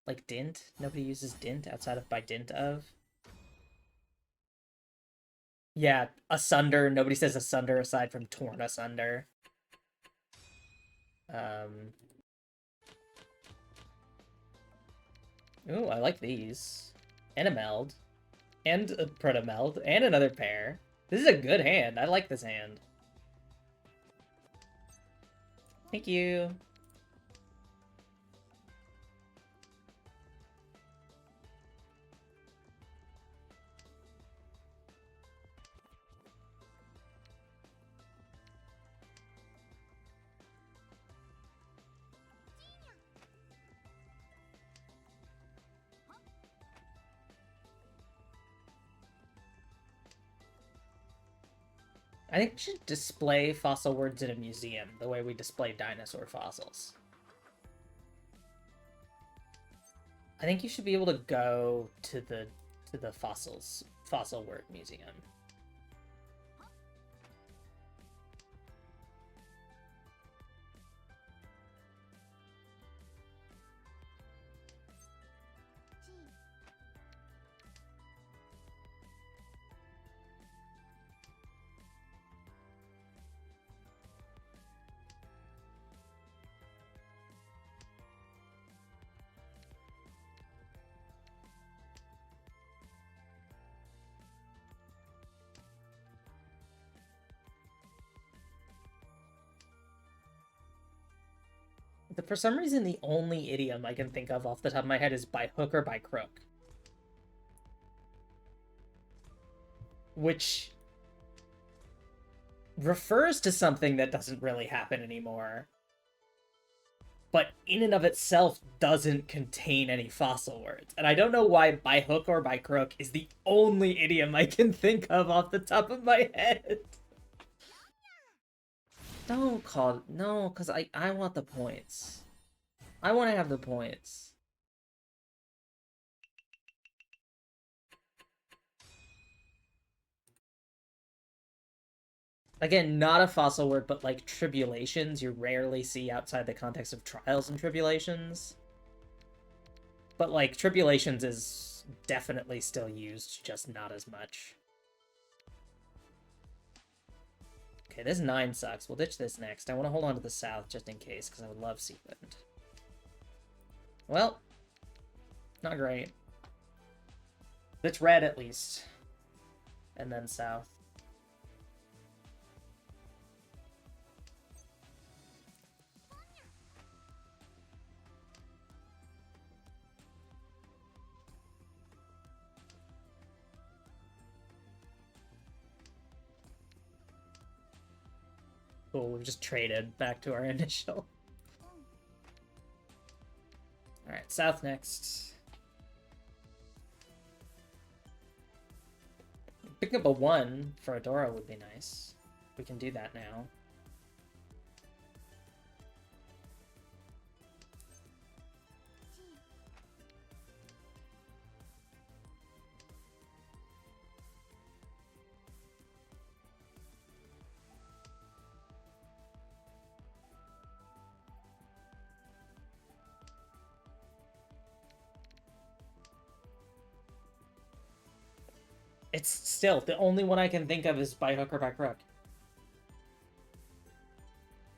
Like, dint? Nobody uses dint outside of by dint of? Yeah, asunder. Nobody says asunder aside from torn asunder. Ooh, I like these. And a meld. And a proto-meld. And another pair. This is a good hand. I like this hand. Thank you. I think we should display fossil words in a museum the way we display dinosaur fossils. I think you should be able to go to the fossil word museum. For some reason, the only idiom I can think of off the top of my head is by hook or by crook. Which refers to something that doesn't really happen anymore. But in and of itself doesn't contain any fossil words. And I don't know why by hook or by crook is the only idiom I can think of off the top of my head. Don't call... No, because I want the points. I want to have the points. Again, not a fossil word, but like tribulations you rarely see outside the context of trials and tribulations. But like tribulations is definitely still used, just not as much. Okay, this 9 sucks. We'll ditch this next. I want to hold on to the south just in case, because I would love Sealand. Well, not great. It's red at least. And then south. Cool, we've just traded back to our initial. Alright, south next. Picking up a 1 for Adora would be nice. We can do that now. It's still, the only one I can think of is by hook or by crook.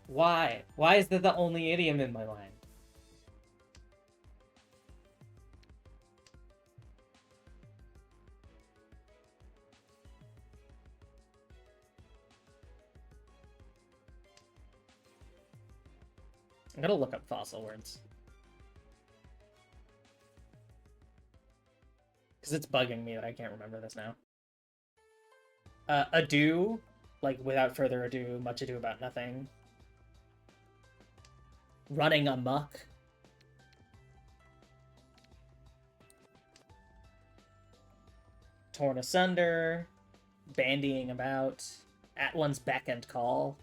Why? Why is that the only idiom in my mind? I'm gonna look up fossil words. Because it's bugging me that I can't remember this now. Ado, like without further ado, much ado about nothing. Running amok. Torn asunder. Bandying about. At one's beck and call.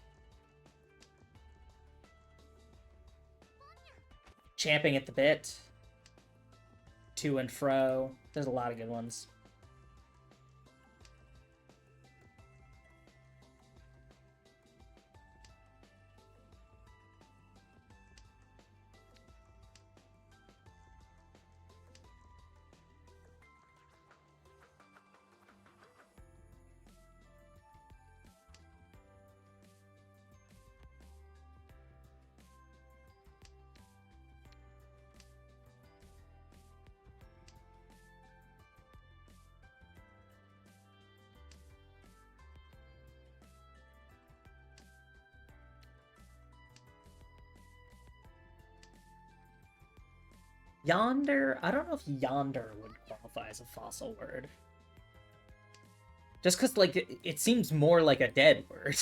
Champing at the bit. To and fro. There's a lot of good ones. Yonder, I don't know if yonder would qualify as a fossil word. Just because, like, it seems more like a dead word.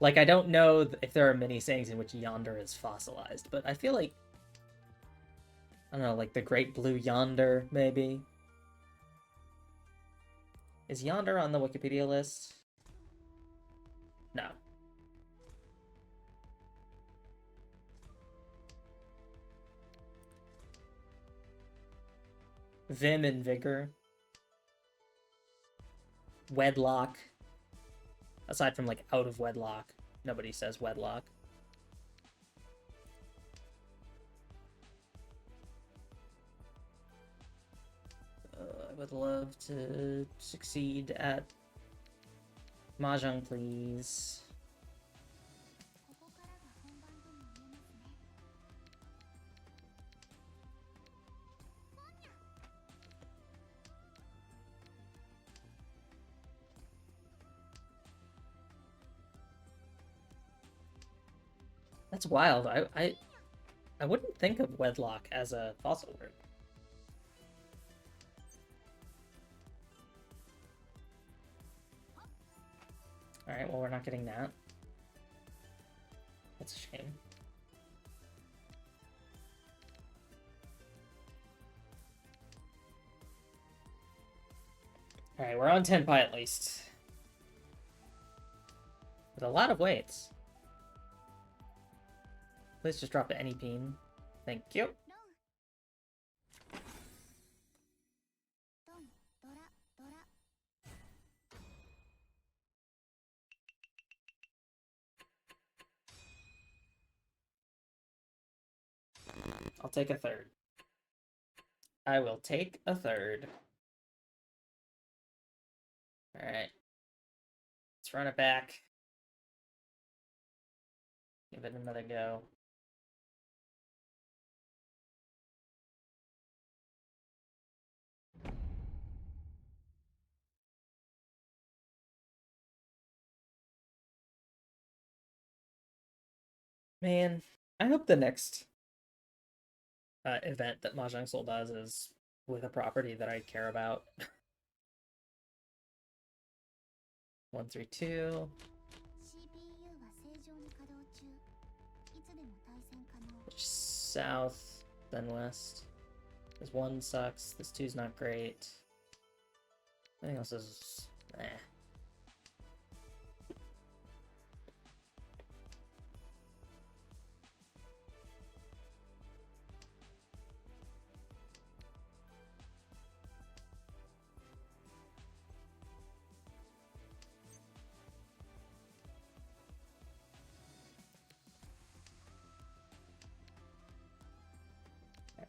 Like, I don't know if there are many sayings in which yonder is fossilized, but I feel like, I don't know, like the great blue yonder, maybe? Is yonder on the Wikipedia list? No. Vim and vigor. Wedlock. Aside from, like, out of wedlock, nobody says wedlock. I would love to succeed at Mahjong, please. That's wild. I wouldn't think of wedlock as a fossil word. Alright, well, we're not getting that. That's a shame. Alright, we're on Tenpai at least. With a lot of weights. Please just drop any peen. Thank you. I'll take a third. I will take a third. Alright. Let's run it back. Give it another go. Man, I hope the next event that Mahjong Soul does is with a property that I care about. 132. South, then west. This one sucks. This two's not great. Everything else is eh.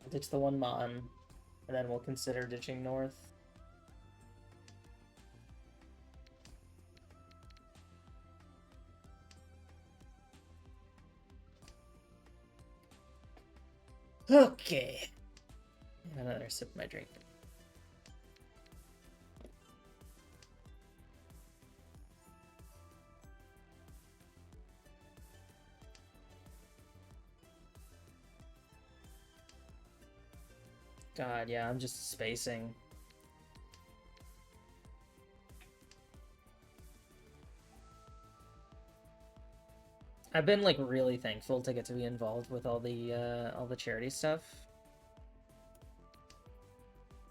I'll ditch the one Mon, and then we'll consider ditching north. Okay. Another sip of my drink. God, yeah, I'm just spacing. I've been like really thankful to get to be involved with all the charity stuff.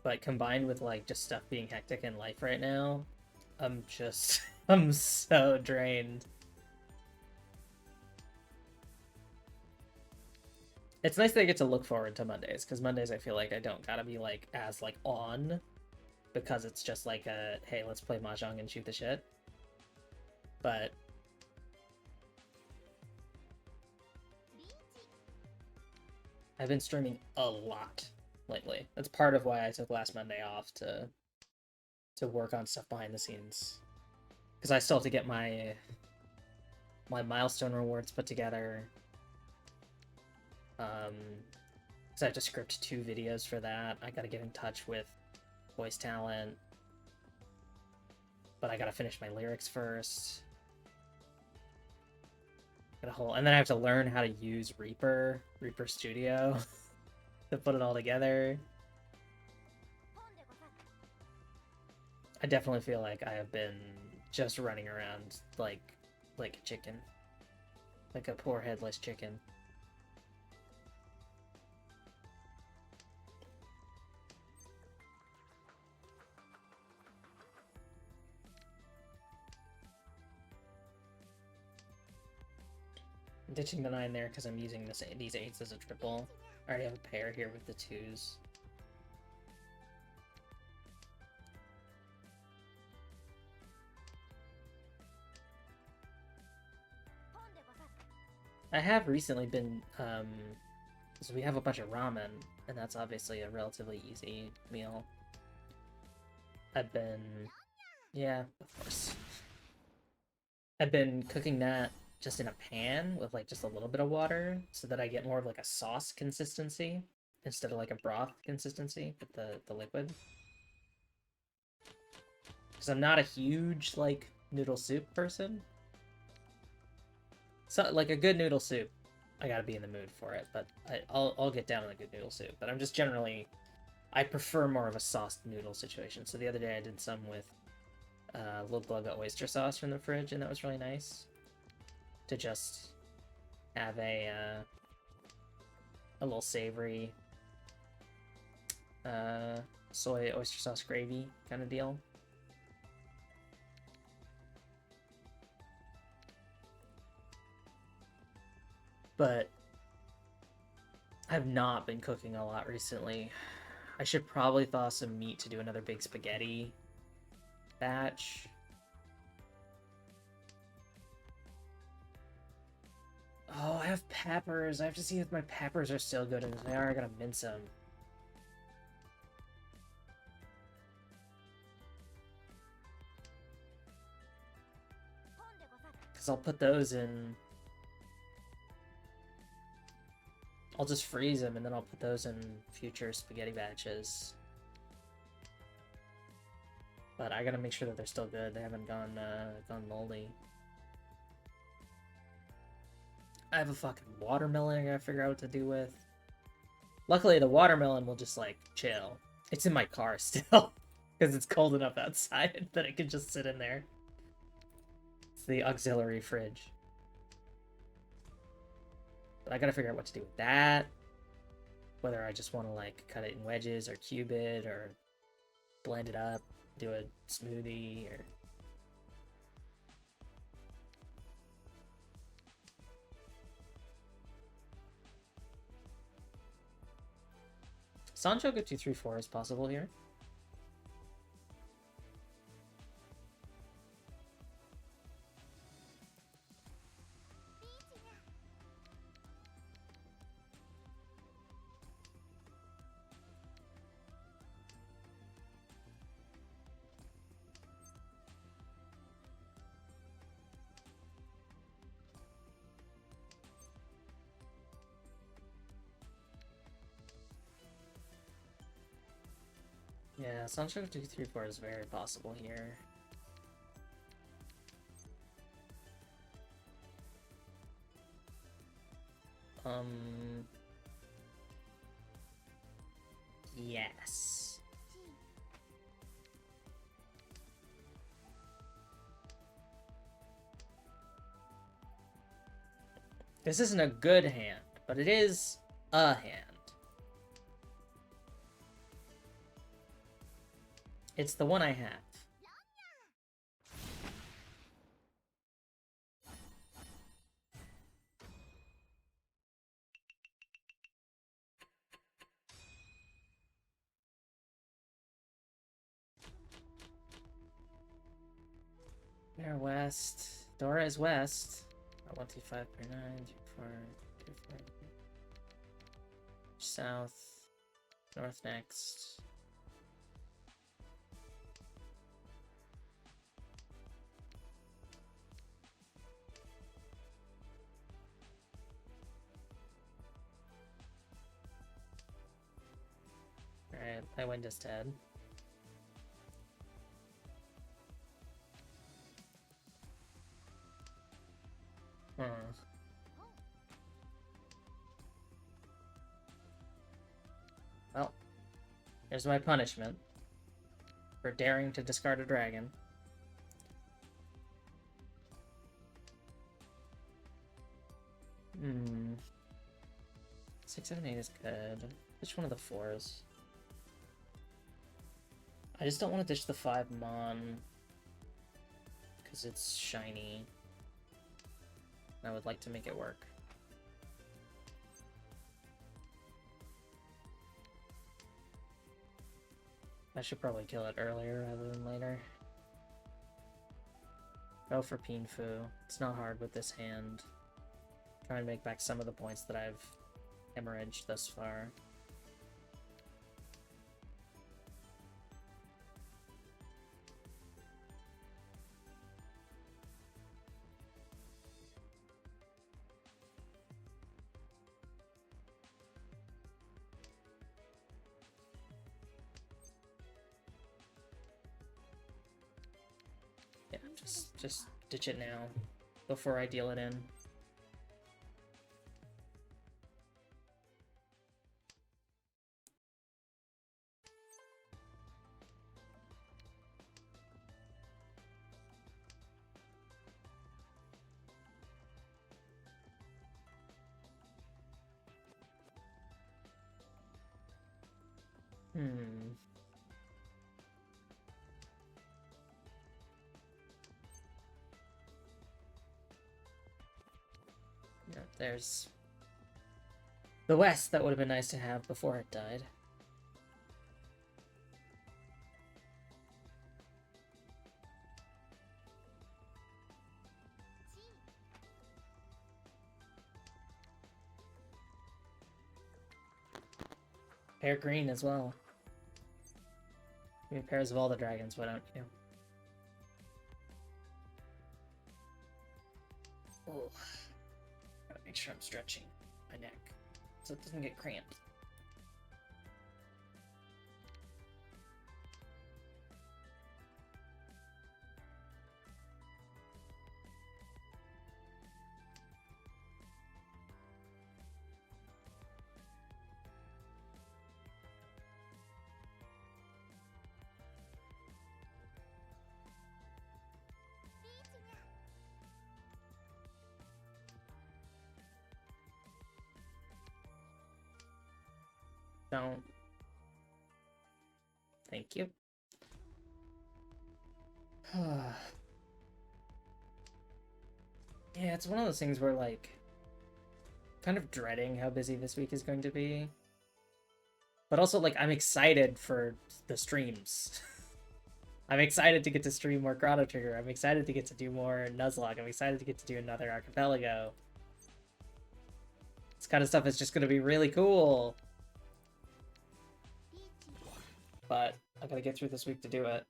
But combined with like just stuff being hectic in life right now, I'm just I'm so drained. It's nice that I get to look forward to Mondays, because Mondays I feel like I don't gotta be like as like on, because it's just like a hey, let's play Mahjong and shoot the shit. But I've been streaming a lot lately. That's part of why I took last Monday off to work on stuff behind the scenes, because I still have to get my milestone rewards put together. Because I have to script 2 videos for that. I gotta get in touch with voice talent, but I gotta finish my lyrics first. And then I have to learn how to use Reaper Studio to put it all together. I definitely feel like I have been just running around like a chicken, like a poor headless chicken. I'm ditching the 9 there because I'm using these 8s as a triple. I already have a pair here with the 2s. I have recently been, so we have a bunch of ramen, and that's obviously a relatively easy meal. I've been, yeah, of course. I've been cooking that just in a pan with like just a little bit of water, so that I get more of like a sauce consistency instead of like a broth consistency with the liquid. Because I'm not a huge like noodle soup person. So like a good noodle soup, I gotta be in the mood for it. But I'll get down on a good noodle soup. But I'm just generally, I prefer more of a sauced noodle situation. So the other day I did some with a little glug of oyster sauce from the fridge, and that was really nice. To just have a little savory soy oyster sauce gravy kind of deal. But I've not been cooking a lot recently. I should probably thaw some meat to do another big spaghetti batch. Oh, I have peppers. I have to see if my peppers are still good, and if they are, I gotta mince them. Because I'll put those in... I'll just freeze them, and then I'll put those in future spaghetti batches. But I gotta make sure that they're still good. They haven't gone moldy. I have a fucking watermelon I gotta figure out what to do with. Luckily, the watermelon will just, like, chill. It's in my car still, because it's cold enough outside that it can just sit in there. It's the auxiliary fridge. But I gotta figure out what to do with that. Whether I just want to, like, cut it in wedges, or cube it, or blend it up, do a smoothie, or... Sancho go 2-3-4 is possible here. Yeah, Sancho 2-3-4 is very possible here. Yes. This isn't a good hand, but it is a hand. It's the one I have. They're west. Dora is west. 1, 2, 5, 3, 9, 2, 4, 2, 4. South. North next. Alright, my wind is dead. Well, here's my punishment for daring to discard a dragon. Hmm. 6, 7, 8 is good. Which one of the 4s? I just don't want to ditch the 5 Mon because it's shiny. I would like to make it work. I should probably kill it earlier rather than later. Go for Pinfu. It's not hard with this hand. Try and make back some of the points that I've hemorrhaged thus far. Yeah, just ditch it now before I deal it in. Yeah, there's the West that would have been nice to have before it died. Pair green as well. Give me pairs of all the dragons, why don't you? Oh, gotta make sure I'm stretching my neck so it doesn't get cramped. Don't. Thank you. Yeah, it's one of those things where, like, kind of dreading how busy this week is going to be. But also, like, I'm excited for the streams. I'm excited to get to stream more Chrono Trigger. I'm excited to get to do more Nuzlocke. I'm excited to get to do another Archipelago. This kind of stuff is just going to be really cool. But I gotta get through this week to do it.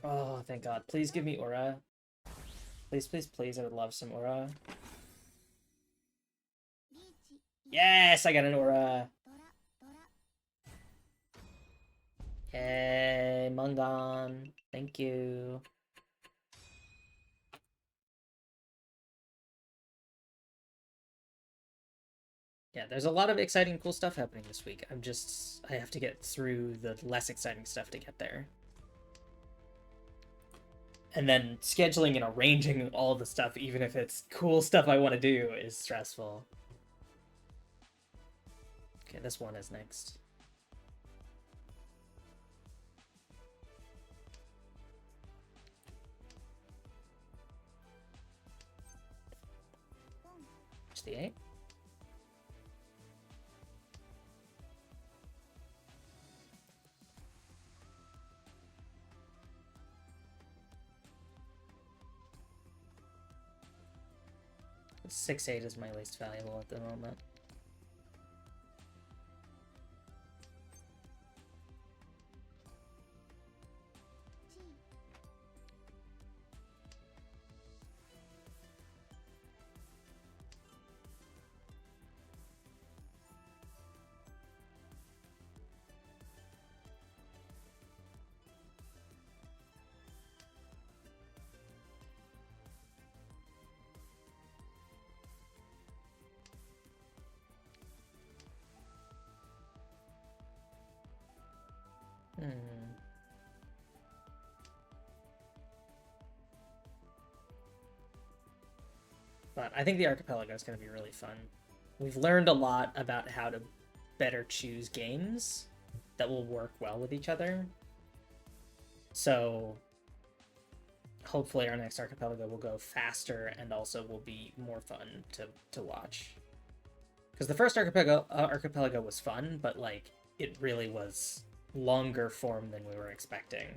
Oh, thank God. Please give me Aura. Please, please, please. I would love some Aura. Yes, I got an Aura. Yay, Mungon. Thank you. Yeah, there's a lot of exciting, cool stuff happening this week. I have to get through the less exciting stuff to get there. And then scheduling and arranging all the stuff, even if it's cool stuff I want to do, is stressful. Okay, this one is next. It's the 8. Six 8 is my least valuable at the moment. But I think the archipelago is going to be really fun. We've learned a lot about how to better choose games that will work well with each other. So hopefully our next archipelago will go faster and also will be more fun to watch. Because the first archipelago was fun, but like it really was longer form than we were expecting.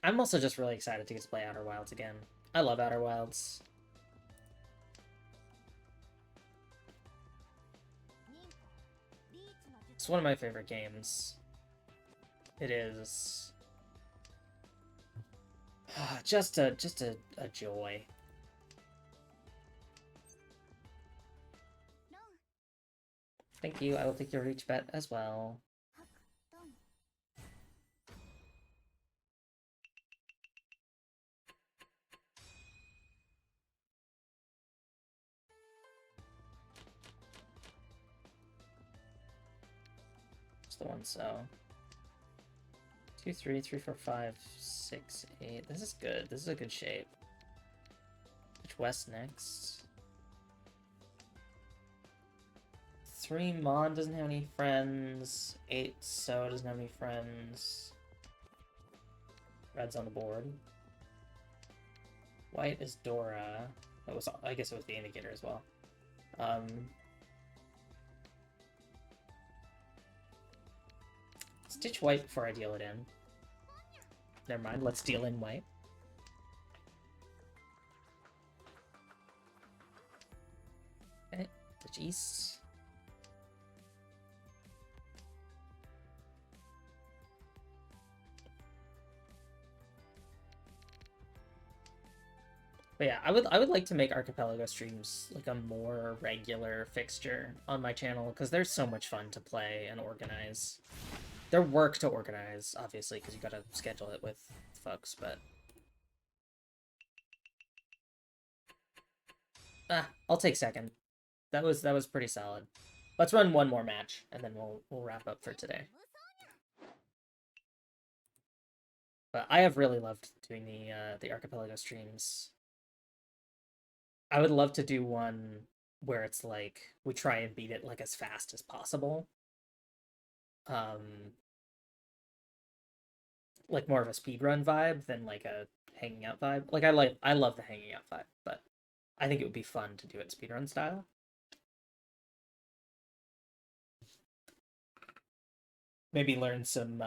I'm also just really excited to get to play Outer Wilds again. I love Outer Wilds. It's one of my favorite games. It is just a joy. Thank you. I will take your reach bet as well. It's the one, so 2 3 3 4 5 6 8. This is good. This is a good shape. Which west next? 3 Mon doesn't have any friends. 8 So doesn't have any friends. Red's on the board. White is Dora. That was, I guess it was the indicator as well. Stitch white before I deal it in. Never mind, let's deal in white. Okay, stitch east. But yeah, I would like to make Archipelago streams like a more regular fixture on my channel, because there's so much fun to play and organize. They're work to organize, obviously, because you gotta schedule it with folks, but... I'll take second. That was pretty solid. Let's run one more match, and then we'll wrap up for today. But I have really loved doing the Archipelago streams. I would love to do one where it's like we try and beat it like as fast as possible. Like more of a speedrun vibe than like a hanging out vibe. Like I love the hanging out vibe, but I think it would be fun to do it speedrun style. Maybe learn some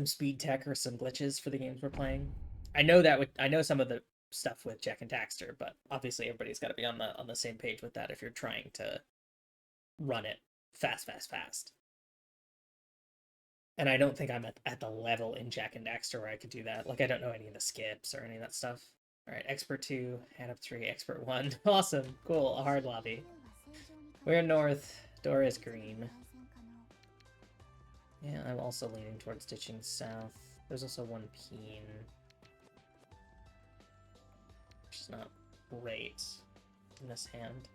speed tech or some glitches for the games we're playing. I know some of the stuff with Jack and Daxter, but obviously everybody's got to be on the same page with that if you're trying to run it fast. And I don't think I'm at the level in Jack and Daxter where I could do that. Like, I don't know any of the skips or any of that stuff. All right, Expert 2, Hand Up 3, Expert 1. Awesome, cool, a hard lobby. We're north, Dora is green. Yeah, I'm also leaning towards ditching south. There's also one Peen. is not great in this hand.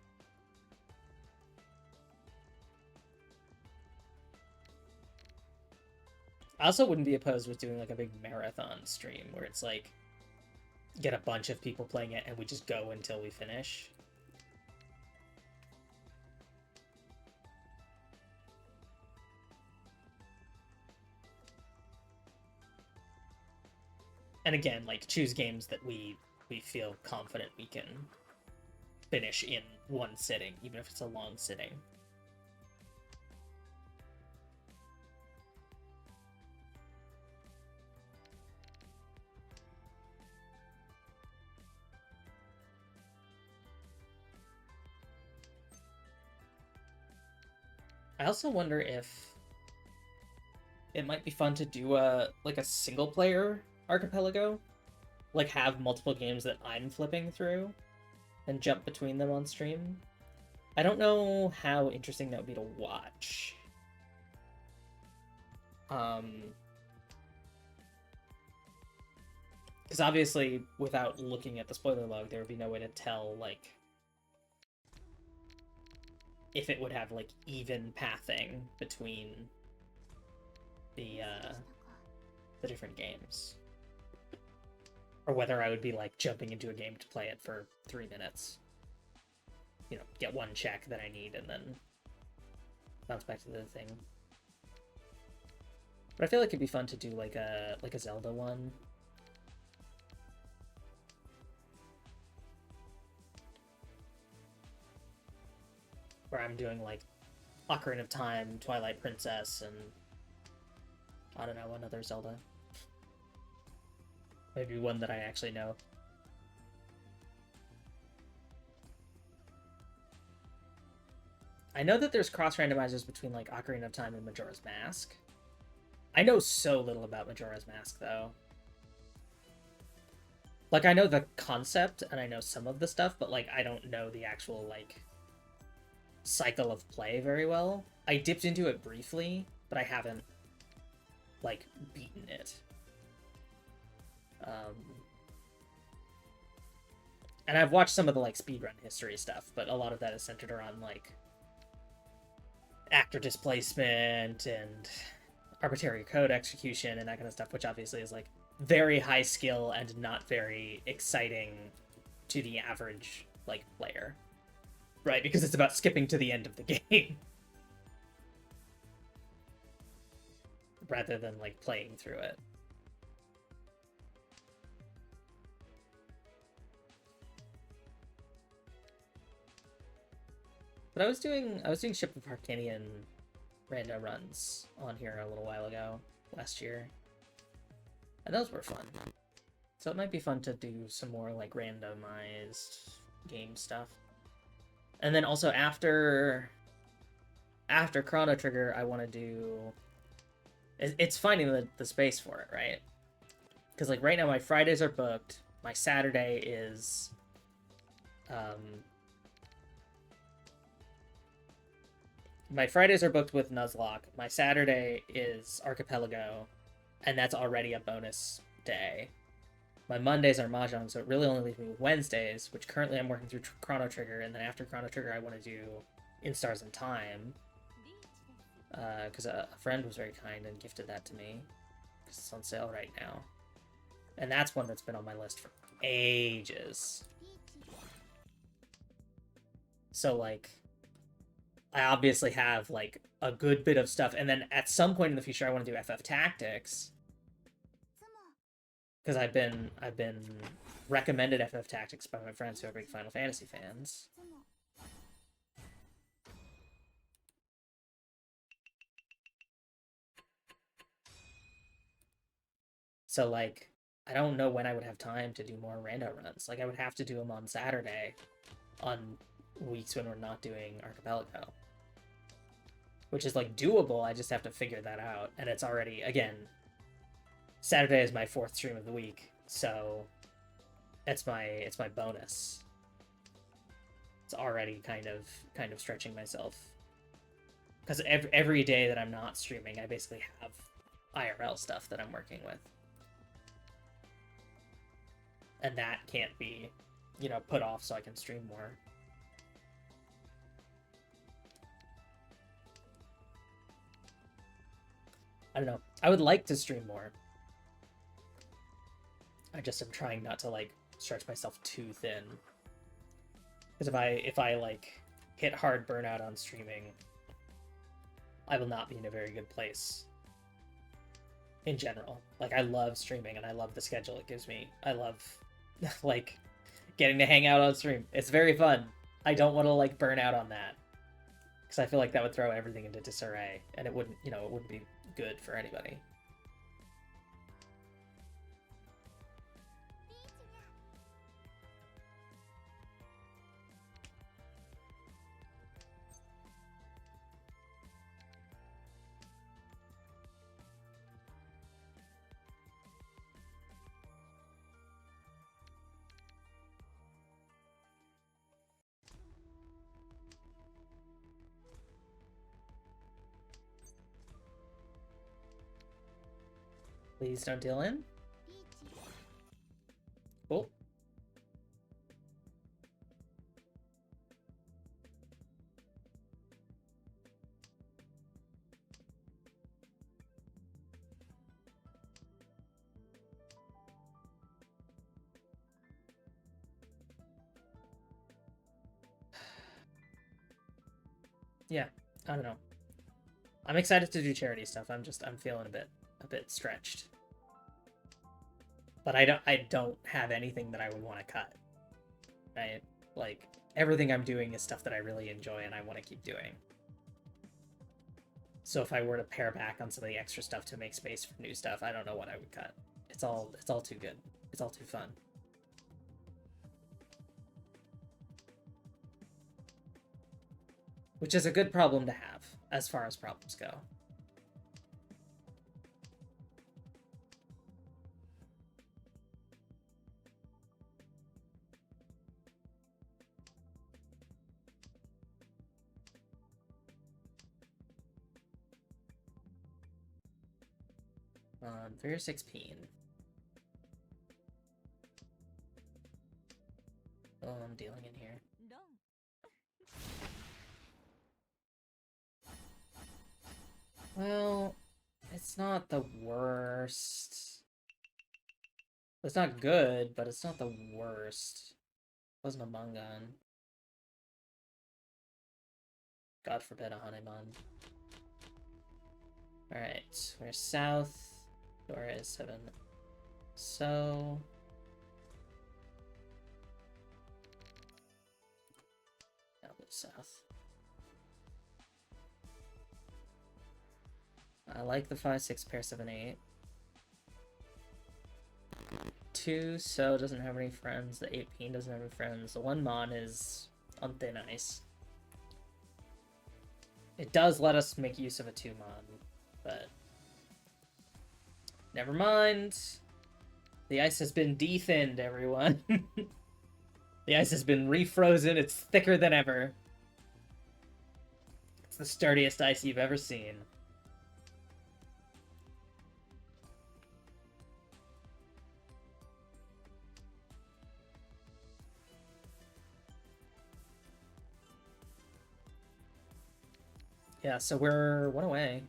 I also wouldn't be opposed with doing like a big marathon stream where it's like get a bunch of people playing it and we just go until we finish. And again, like choose games that we feel confident we can finish in one sitting, even if it's a long sitting. I also wonder if it might be fun to do a single player archipelago, like have multiple games that I'm flipping through and jump between them on stream. I don't know how interesting that would be to watch. Because obviously, without looking at the spoiler log, there would be no way to tell, like, if it would have, like, even pathing between the different games. Or whether I would be, like, jumping into a game to play it for 3 minutes. You know, get one check that I need and then bounce back to the thing. But I feel like it'd be fun to do, like a Zelda one. Where I'm doing, like, Ocarina of Time, Twilight Princess, and I don't know, another Zelda. Maybe one that I actually know. I know that there's cross-randomizers between, like, Ocarina of Time and Majora's Mask. I know so little about Majora's Mask, though. Like, I know the concept, and I know some of the stuff, but, like, I don't know the actual, like, cycle of play very well. I dipped into it briefly, but I haven't, like, beaten it. And I've watched some of the, like, speedrun history stuff, but a lot of that is centered around, like, actor displacement and arbitrary code execution and that kind of stuff, which obviously is, like, very high skill and not very exciting to the average, like, player. Right, because it's about skipping to the end of the game. Rather than, like, playing through it. But I was doing Ship of Arcanian rando runs on here a little while ago, last year. And those were fun. So it might be fun to do some more, like, randomized game stuff. And then also after Chrono Trigger, I want to do... It's finding the space for it, right? Because, like, right now my Fridays are booked. My Saturday is... my Fridays are booked with Nuzlocke. My Saturday is Archipelago. And that's already a bonus day. My Mondays are Mahjong, so it really only leaves me with Wednesdays, which currently I'm working through Chrono Trigger, and then after Chrono Trigger I want to do In Stars in Time. Because a friend was very kind and gifted that to me. Because it's on sale right now. And that's one that's been on my list for ages. So, like, I obviously have, like, a good bit of stuff, and then at some point in the future I want to do FF Tactics. Because I've been recommended FF Tactics by my friends who are big Final Fantasy fans. So, like, I don't know when I would have time to do more rando runs. Like, I would have to do them on Saturday, on weeks when we're not doing Archipelago. Which is, like, doable, I just have to figure that out. And it's already, again, Saturday is my 4th stream of the week, so it's my bonus. It's already kind of stretching myself. Because every day that I'm not streaming, I basically have IRL stuff that I'm working with. And that can't be you know, put off so I can stream more. I don't know. I would like to stream more. I just am trying not to like stretch myself too thin. Because if I like hit hard burnout on streaming, I will not be in a very good place. In general. Like, I love streaming and I love the schedule it gives me. I love like getting to hang out on stream. It's very fun. I don't want to like burn out on that. Because I feel like that would throw everything into disarray and it wouldn't, you know, it wouldn't be good for anybody. Please don't deal in. Cool. Yeah, I don't know. I'm excited to do charity stuff. I'm feeling a bit stretched. But I don't have anything that I would want to cut. Right? Like, everything I'm doing is stuff that I really enjoy and I want to keep doing. So if I were to pare back on some of the extra stuff to make space for new stuff, I don't know what I would cut. It's all too good. It's all too fun. Which is a good problem to have, as far as problems go. For your 16. Oh, I'm dealing in here. Well, it's not the worst. It's not good, but it's not the worst. It wasn't a Mangan. God forbid a Hanemon. Alright, we're south. Dora is 7. So... I'll go south. I like the 5-6 pair 7-8. 2 So doesn't have any friends. The 8 Peen doesn't have any friends. The 1 Mon is on thin ice. It does let us make use of a 2 Mon, but never mind. The ice has been de-thinned, everyone. The ice has been refrozen. It's thicker than ever. It's the sturdiest ice you've ever seen. Yeah, so we're 1 away.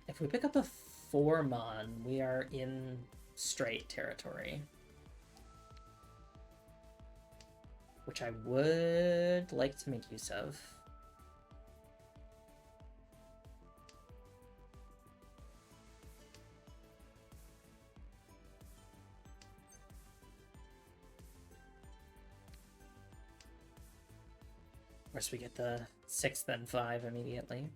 If we pick up a 4 Mon, we are in straight territory. Which I would like to make use of. Of course, we get the 6th and 5 immediately.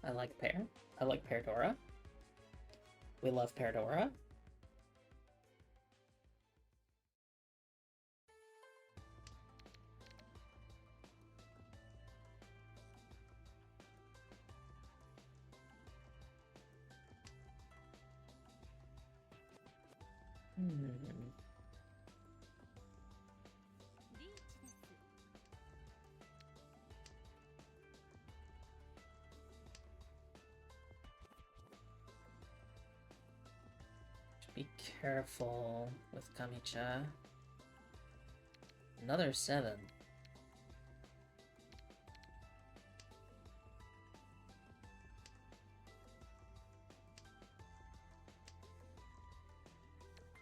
I like Pear. I like Peardora. We love Peardora. Hmm. Be careful with Kamicha. Another 7.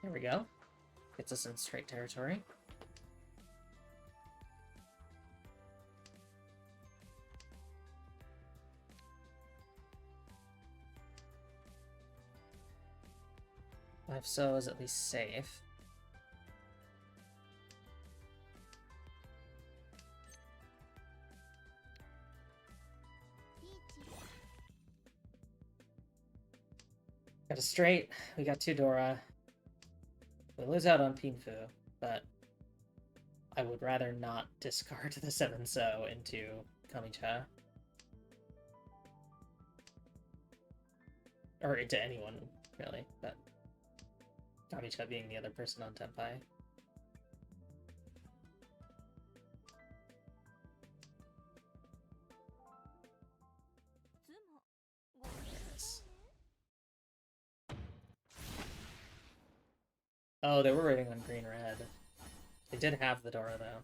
There we go. Gets us in straight territory. Five so is at least safe. Got a straight. We got 2 Dora. We lose out on Pinfu, but I would rather not discard the 7 so into Kamicha. Or into anyone, really, but Kamicha being the other person on Tenpai. Yes. Oh, they were rating on green-red. They did have the Dora, though.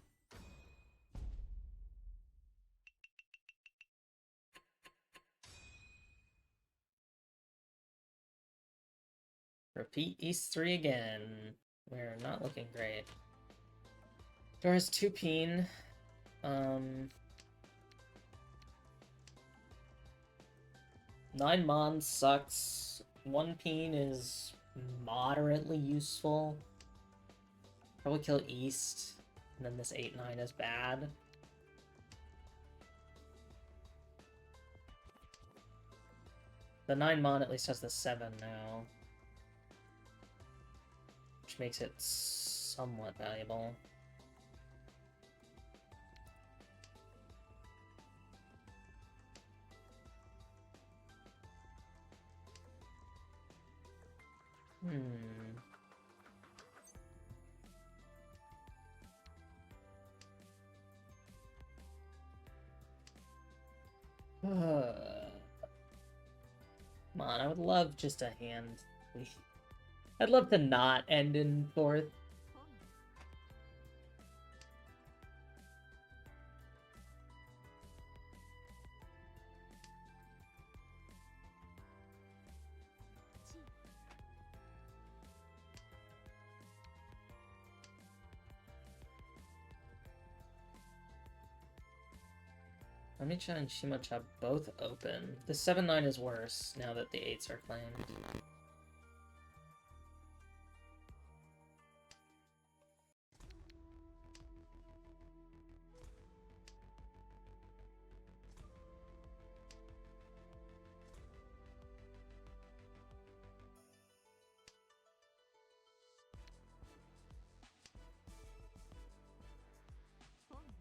Repeat East 3 again. We're not looking great. Dora's 2 peen. 9 Mon sucks. 1 peen is moderately useful. Probably kill East. And then this 8-9 is bad. The 9 Mon at least has the 7 now. Which makes it somewhat valuable. Come on, I would love just a hand. I'd love to not end in 4th. Kamicha and Shimacha both open. The 7-9 is worse now that the 8s are claimed.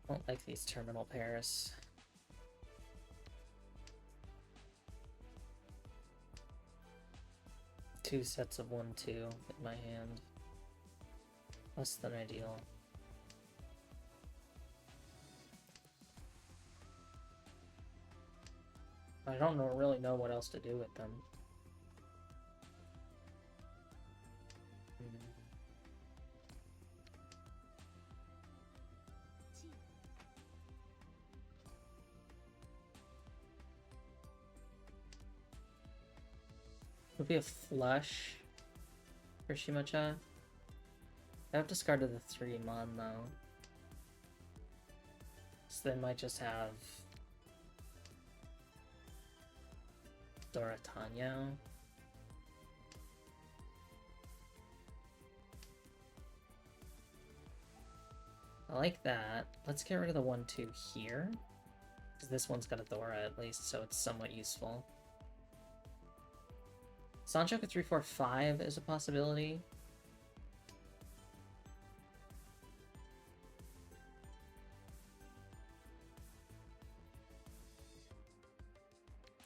I don't like these terminal pairs. Two sets of 1-2 in my hand. Less than ideal. I don't really know what else to do with them. Would be a flush for Shimacha. I have discarded the 3 Mon though. So they might just have Doratanyo. I like that. Let's get rid of the 1-2 here. Because this one's got a Dora at least, so it's somewhat useful. Sanchoku 3-4-5 is a possibility.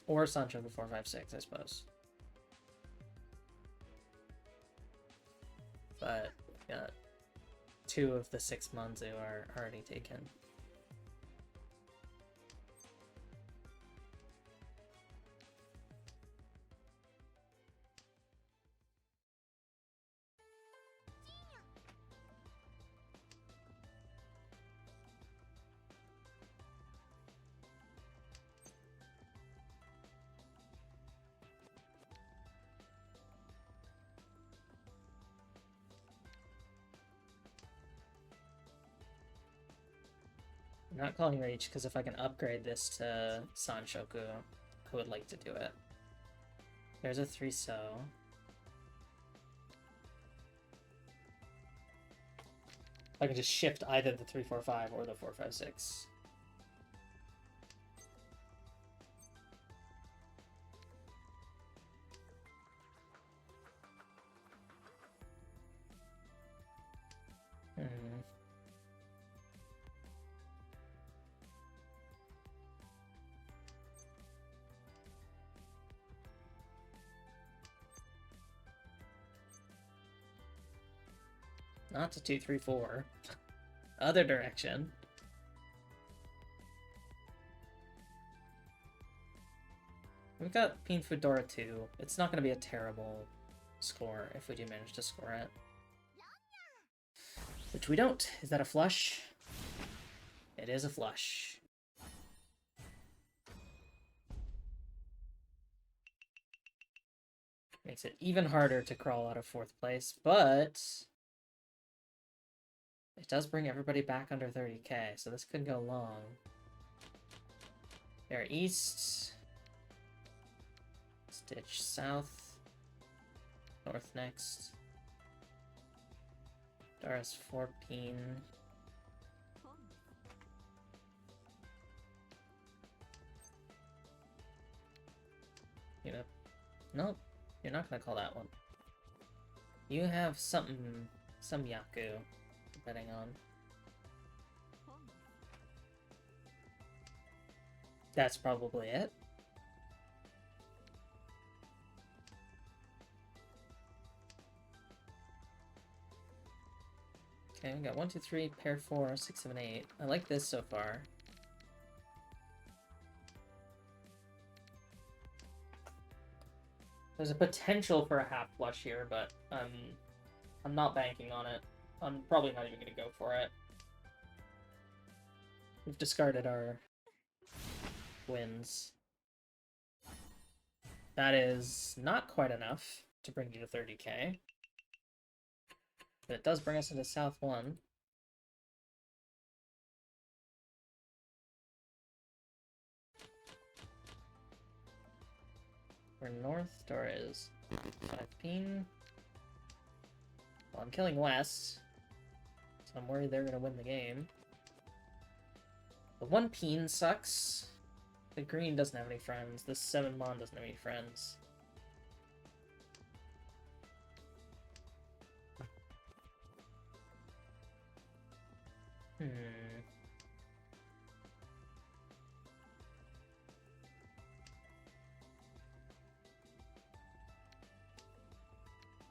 Or Sanchoku 4-5-6, I suppose. but got 2 of the 6 Manzu are already taken. I'm not calling Reach, because if I can upgrade this to Sanshoku, I would like to do it. There's a 3-so. I can just shift either the 3-4-5 or the 4-5-6. Not to 2-3-4. Other direction. We've got Pin Fudora 2. It's not going to be a terrible score if we do manage to score it. Which we don't. Is that a flush? It is a flush. Makes it even harder to crawl out of 4th place, but it does bring everybody back under 30k, so this could go long. They're east. Stitch south. North next. Dara's 4 peen. You know, nope, you're not gonna call that one. You have something, some Yaku, betting on. That's probably it. Okay, we got 1, 2, 3, pair 4, 6, 7, 8. I like this so far. There's a potential for a half flush here, but I'm not banking on it. I'm probably not even going to go for it. We've discarded our wins. That is not quite enough to bring you to 30k. But it does bring us into South 1. Where North Door is 5 peen. Well, I'm killing West, so I'm worried they're going to win the game. The 1 peen sucks. The green doesn't have any friends. The 7 mon doesn't have any friends.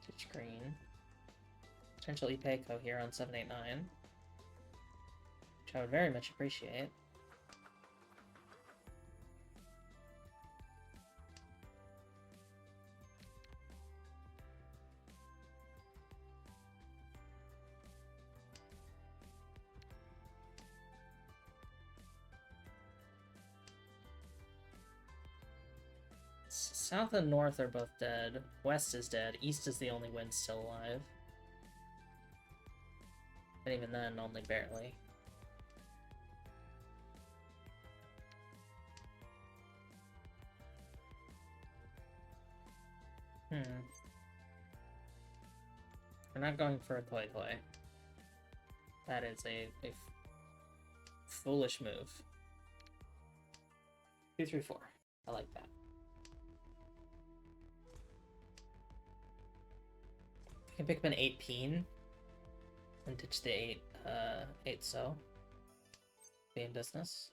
Ditch green. Potential Ipeco here on 789. Which I would very much appreciate. South and North are both dead. West is dead. East is the only win still alive. And even then, only barely. We're not going for a Toy Toy. That is a foolish move. 2, 3, 4. I like that. I can pick up an 8 peen and ditch the 8 so. Be in business.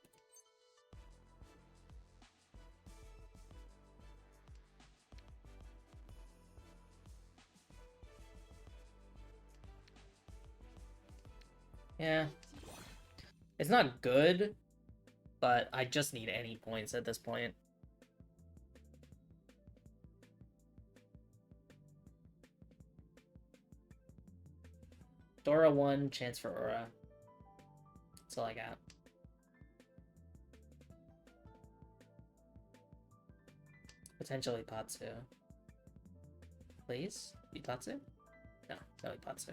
Yeah. It's not good, but I just need any points at this point. Dora 1, chance for Aura. That's all I got. Potentially Patsu. Please? Ipatsu? No, no Ipatsu.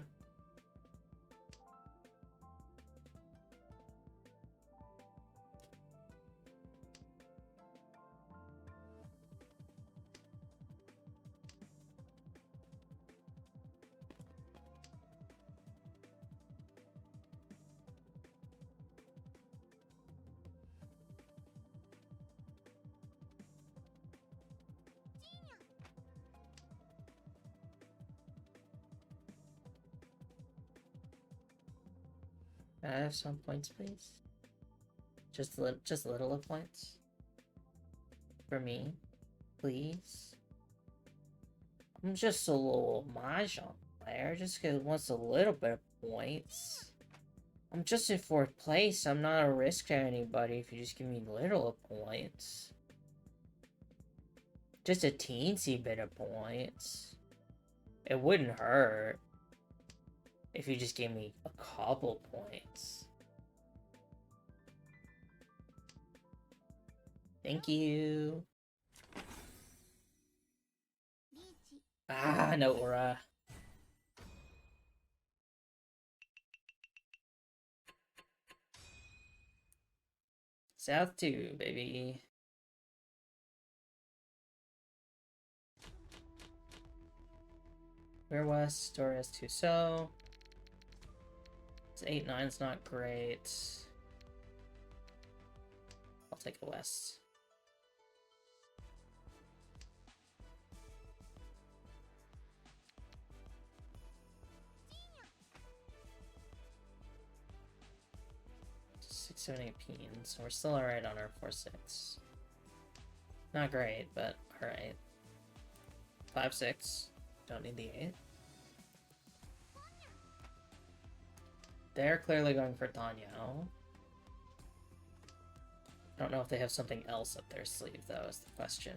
Can I have some points, please? Just a little of points. For me, please. I'm just a little Mahjong player, just because it wants a little bit of points. I'm just in 4th place. I'm not a risk to anybody if you just give me little of points. Just a teensy bit of points. It wouldn't hurt if you just gave me a couple points. Thank you. Ah, no aura. South 2, baby. Where west? Dora has 2 so. It's 8-9's not great. I'll take a west. Six, 7, 8 peens. So we're still alright on our 4-6. Not great, but alright. 5-6. Don't need the 8. They're clearly going for Tanyo. I don't know if they have something else up their sleeve, though, is the question.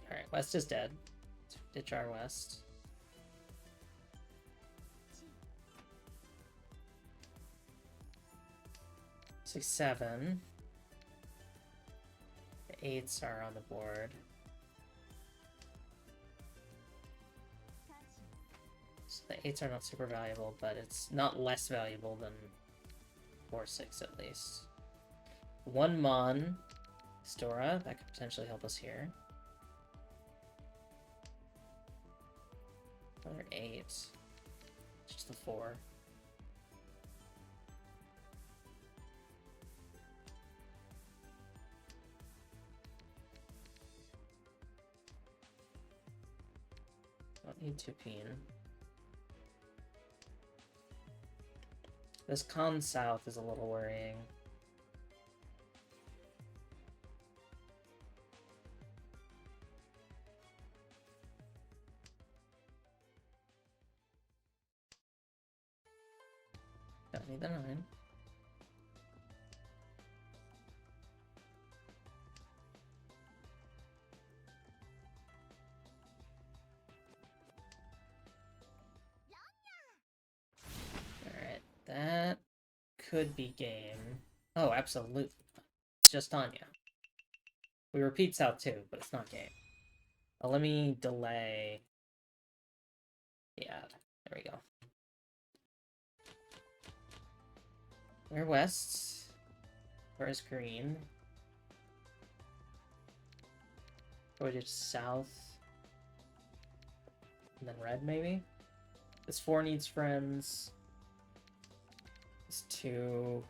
Alright, West is dead. Let's ditch our West. Six, 7. The 8s are on the board. So the 8s are not super valuable, but it's not less valuable than 4-6 at least. 1 Mon. Stora, that could potentially help us here. Another 8. Just the 4. Don't need 2 peen. This con south is a little worrying. Don't need the 9. Alright, that could be game. Oh, absolutely. It's just Tanya. We repeat south too, but it's not game. Oh, let me delay. Yeah, there we go. We're west. Where's green? Go to south. And then red, maybe? This 4 needs friends. This 2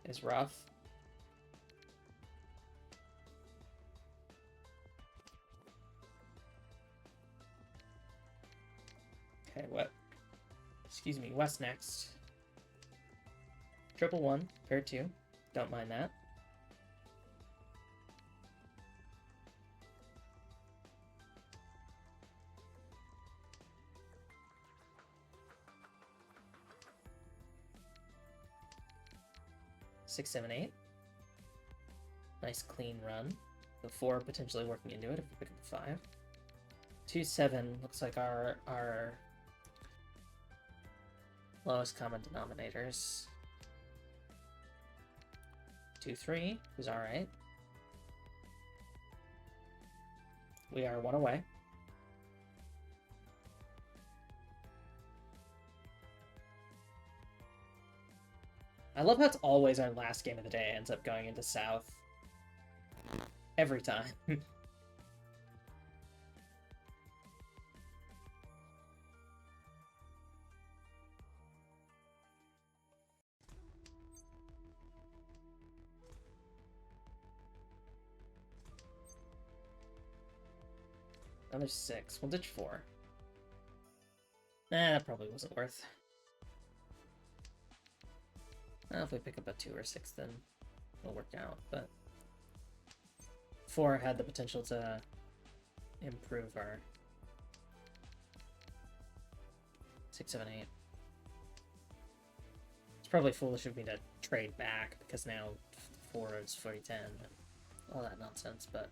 is rough. Okay, what? Excuse me, west next. Triple 1, pair 2. Don't mind that. 6, 7, 8. Nice clean run. The 4 potentially working into it if we pick up the 5. 2, 7 looks like our lowest common denominators. 2, 3 is alright. We are 1 away. I love how it's always our last game of the day ends up going into South. Every time. Another 6. We'll ditch 4. Nah, that probably wasn't worth. Well, if we pick up a 2 or 6, then it'll work out, but 4 had the potential to improve our 6, 7, 8. It's probably foolish of me to trade back, because now 4 is 40, 10, and all that nonsense, but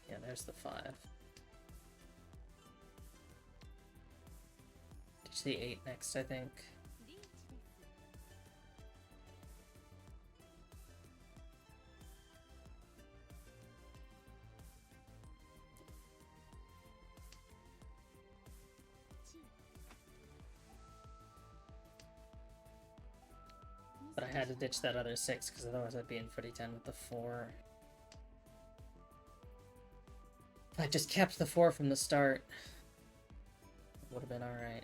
yeah, there's the 5. Ditch the 8 next, I think. But I had to ditch that other 6, because otherwise I'd be in footy 10 with the 4. If I just kept the 4 from the start, it would have been alright.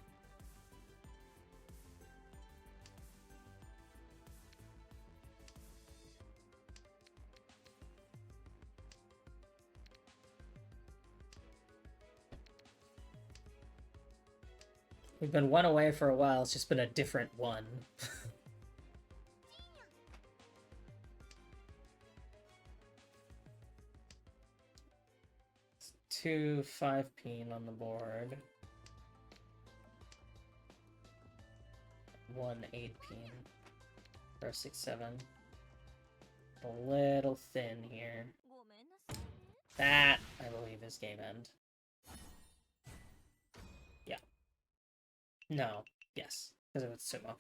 We've been 1 away for a while, it's just been a different 1. 2 5-peen on the board. 1 8-peen. Or 6, 7. A little thin here. That, I believe, is game end. Yeah. No. Yes. Because it's sumo.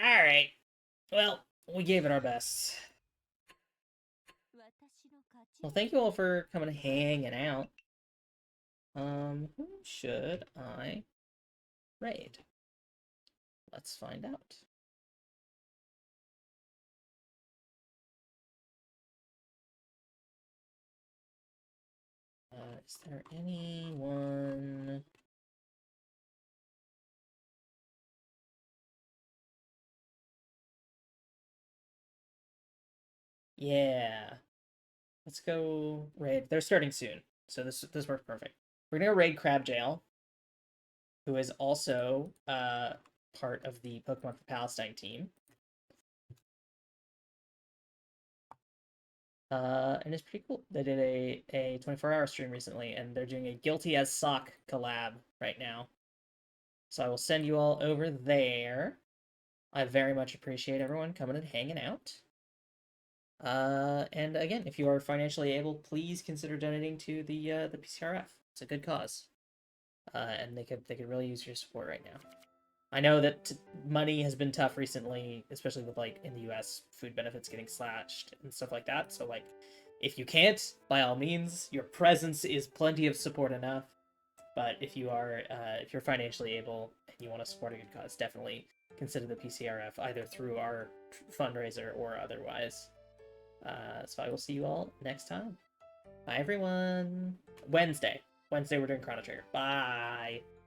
Alright. Well, we gave it our best. Well, thank you all for coming and hanging out. Who should I raid? Let's find out. Is there anyone? Yeah. Let's go raid. They're starting soon, so this works perfect. We're gonna go raid Crab Jail, who is also part of the Pokemon for Palestine team. And it's pretty cool. They did a 24-hour stream recently, and they're doing a Guilty as Sock collab right now. So I will send you all over there. I very much appreciate everyone coming and hanging out. And again, if you are financially able, please consider donating to the PCRF. It's a good cause, and they could really use your support right now. I know that money has been tough recently, especially with, like, in the US, food benefits getting slashed and stuff like that. So, like, if you can't, by all means, your presence is plenty of support enough. But if you are, if you're financially able and you want to support a good cause, definitely consider the PCRF either through our fundraiser or otherwise. So I will see you all next time. Bye, everyone. Wednesday we're doing Chrono Trigger. Bye.